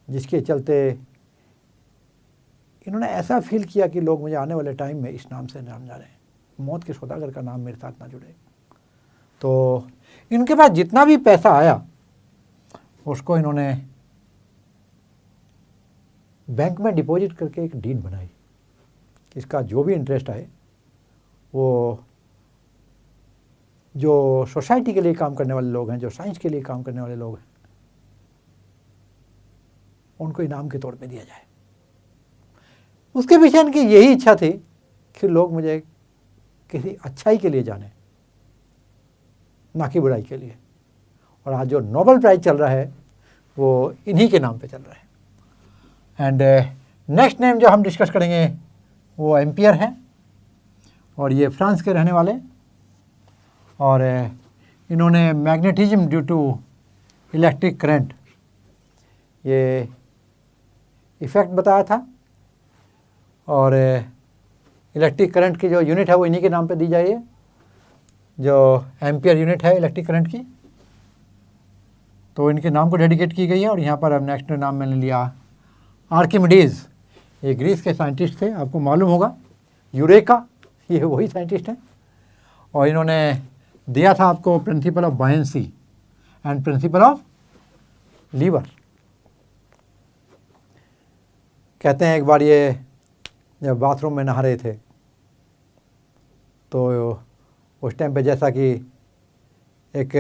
जिसके चलते इन्होंने ऐसा फील किया कि लोग मुझे आने वाले टाइम में इस नाम से नाम जाने, मौत के सौदागर का नाम मेरे साथ ना जुड़े. तो इनके पास जितना भी पैसा आया उसको इन्होंने बैंक में डिपॉजिट करके एक डीड बनाई. इसका जो भी इंटरेस्ट आए वो जो सोसाइटी के लिए काम करने वाले लोग हैं, जो साइंस के लिए काम करने वाले लोग हैं, उनको इनाम के तौर पे दिया जाए. उसके पीछे इनकी यही इच्छा थी कि लोग मुझे किसी अच्छाई के लिए जाने, ना कि बुराई के लिए. और आज जो नोबेल प्राइज चल रहा है वो इन्हीं के नाम पे चल रहा है. एंड नेक्स्ट नेम जो हम डिस्कस करेंगे वो एम्पियर हैं और ये फ्रांस के रहने वाले. और इन्होंने magnetism due to electric current ये इफ़ेक्ट बताया था. और इलेक्ट्रिक करंट की जो यूनिट है वो इन्हीं के नाम पे दी जाइए, जो एम्पियर यूनिट है इलेक्ट्रिक करंट की, तो इनके नाम को डेडिकेट की गई है. और यहाँ पर अब नेक्स्ट नाम मैंने लिया आर्किमिडीज़. ये ग्रीस के साइंटिस्ट थे, आपको मालूम होगा. यूरेका ये वही साइंटिस्ट हैं और इन्होंने दिया था आपको principle of buoyancy and principle of lever. कहते हैं एक बार ये जब बाथरूम में नहा रहे थे तो उस टाइम पे जैसा कि एक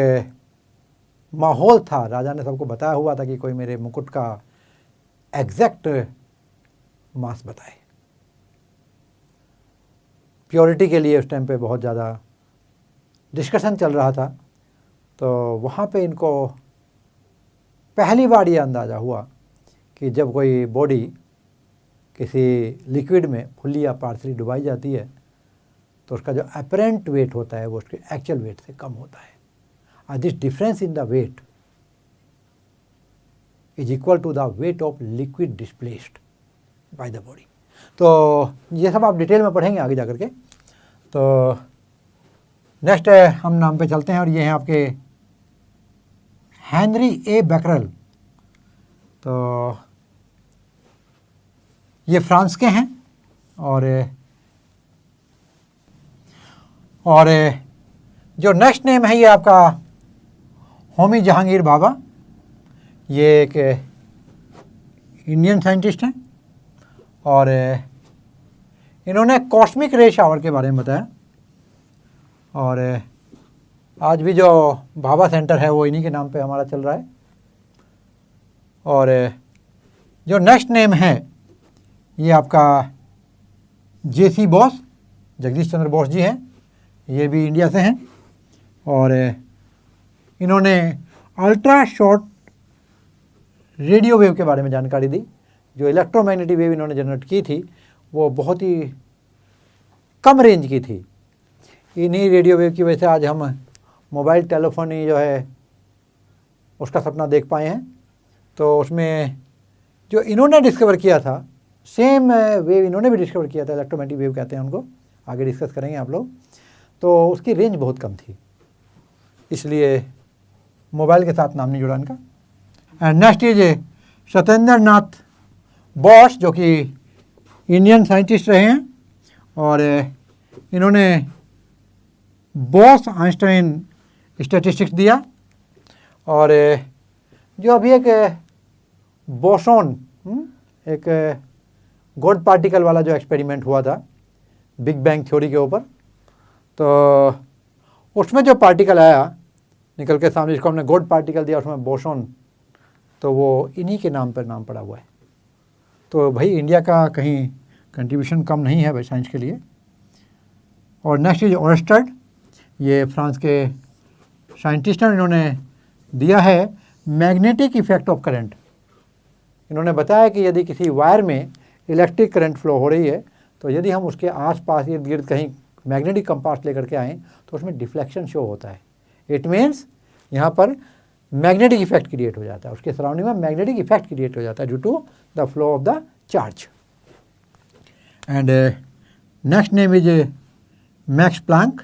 माहौल था, राजा ने सबको बताया हुआ था कि कोई मेरे मुकुट का एग्जैक्ट मास बताए. प्योरिटी के लिए उस टाइम पे बहुत ज़्यादा डिस्कशन चल रहा था. तो वहाँ पे इनको पहली बार ये अंदाज़ा हुआ कि जब कोई बॉडी किसी लिक्विड में फुल्ली या पार्शली डुबाई जाती है तो उसका जो अपरेंट वेट होता है वो उसके एक्चुअल वेट से कम होता है. और this difference in the weight is equal to the weight of liquid displaced by the body. तो ये सब आप डिटेल में पढ़ेंगे आगे जा कर के. तो नेक्स्ट हम नाम पे चलते हैं और ये हैं आपके हेनरी ए बैकरल. तो ये फ्रांस के हैं और जो नेक्स्ट नेम है ये आपका होमी जहांगीर बाबा. ये एक इंडियन साइंटिस्ट हैं और इन्होंने कॉस्मिक रे शावर के बारे में बताया। और आज भी जो भाभा सेंटर है वो इन्हीं के नाम पे हमारा चल रहा है। और जो नेक्स्ट नेम है ये आपका JC बोस, जगदीश चंद्र बोस जी हैं। ये भी इंडिया से हैं और इन्होंने अल्ट्रा शॉर्ट रेडियो वेव के बारे में जानकारी दी। जो इलेक्ट्रोमैग्नेटिक वेव इन्होंने जनरेट की थी वो बहुत ही कम रेंज की थी। इन्हीं रेडियो वेव की वजह से आज हम मोबाइल टेलीफोनी जो है उसका सपना देख पाए हैं। तो उसमें जो इन्होंने डिस्कवर किया था सेम वेव इन्होंने भी डिस्कवर किया था, इलेक्ट्रोमैग्नेटिक वेव कहते हैं उनको, आगे डिस्कस करेंगे आप लोग। तो उसकी रेंज बहुत कम थी, इसलिए मोबाइल के साथ नाम नहीं जुड़ा इनका। And next is Satyendra Nath Bose, जो कि इंडियन साइंटिस्ट रहे हैं और इन्होंने बोस आइंस्टाइन स्टैटिस्टिक्स दिया। और जो अभी एक बोसोन एक गॉड पार्टिकल वाला जो एक्सपेरिमेंट हुआ था बिग बैंग थ्योरी के ऊपर, तो उसमें जो पार्टिकल आया निकल के सामने, जिसको हमने गॉड पार्टिकल दिया, उसमें बोसोन, तो वो इन्हीं के नाम पर नाम पड़ा हुआ है। तो भाई इंडिया का कहीं कंट्रीब्यूशन कम नहीं है भाई साइंस के लिए। और नेक्स्ट इज ओरस्टेड, ये फ्रांस के साइंटिस्ट हैं। इन्होंने दिया है मैग्नेटिक इफेक्ट ऑफ करंट। इन्होंने बताया कि यदि किसी वायर में इलेक्ट्रिक करंट फ्लो हो रही है तो यदि हम उसके आसपास इर्द गिर्द कहीं मैग्नेटिक कंपास लेकर के आएँ तो उसमें डिफ्लेक्शन शो होता है। इट मीन्स यहाँ पर मैग्नेटिक इफेक्ट क्रिएट हो जाता है, उसके सराउंडिंग में मैग्नेटिक इफेक्ट क्रिएट हो जाता है due to the flow of the charge. And next name is Max Planck,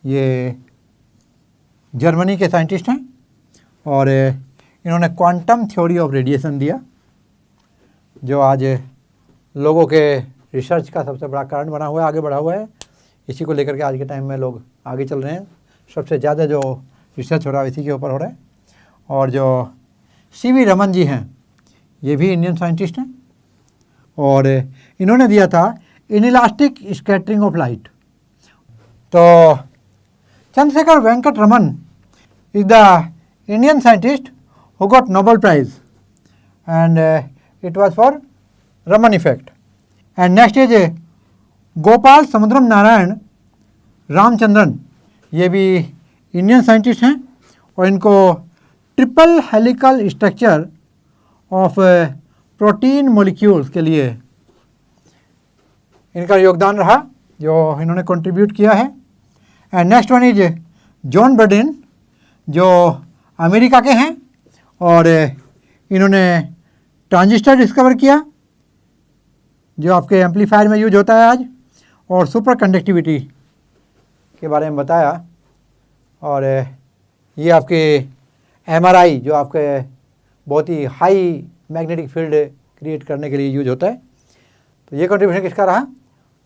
ये जर्मनी के साइंटिस्ट हैं और इन्होंने क्वांटम थ्योरी ऑफ रेडिएशन दिया, जो आज लोगों के रिसर्च का सबसे बड़ा कारण बना हुआ है, आगे बढ़ा हुआ है। इसी को लेकर के आज के टाइम में लोग आगे चल रहे हैं। सबसे ज़्यादा जो रिसर्च हो रहा है इसी के ऊपर हो रहा है। और जो CV रमन जी हैं ये भी इंडियन साइंटिस्ट हैं और इन्होंने दिया था इनइलास्टिक स्कैटरिंग ऑफ लाइट। तो Chandrasekhar Venkata Raman is the Indian scientist who got Nobel prize and it was for Raman effect. And next is Gopalasamudram Narayana Ramachandran, ये भी इंडियन साइंटिस्ट हैं और इनको triple helical structure of protein molecules के लिए इनका योगदान रहा, जो इन्होंने कंट्रीब्यूट किया है। And next one is John Bardeen, जो अमेरिका के हैं और इन्होंने ट्रांजिस्टर डिस्कवर किया, जो आपके एम्पलीफायर में यूज होता है आज, और सुपर कंडक्टिविटी के बारे में बताया। और ये आपके MRI, जो आपके बहुत ही हाई मैग्नेटिक फील्ड क्रिएट करने के लिए यूज होता है। तो ये कंट्रीब्यूशन किसका रहा?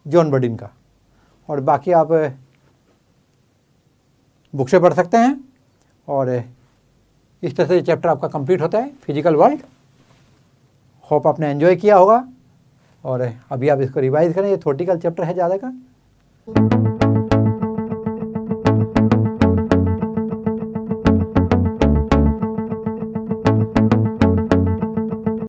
जॉन बर्डिन का। और बाकी आप बुक से पढ़ सकते हैं। और इस तरह से चैप्टर आपका कंप्लीट होता है फिजिकल वर्ल्ड। होप आपने एंजॉय किया होगा और अभी आप इसको रिवाइज करें। ये थ्योरेटिकल चैप्टर है ज़्यादा का।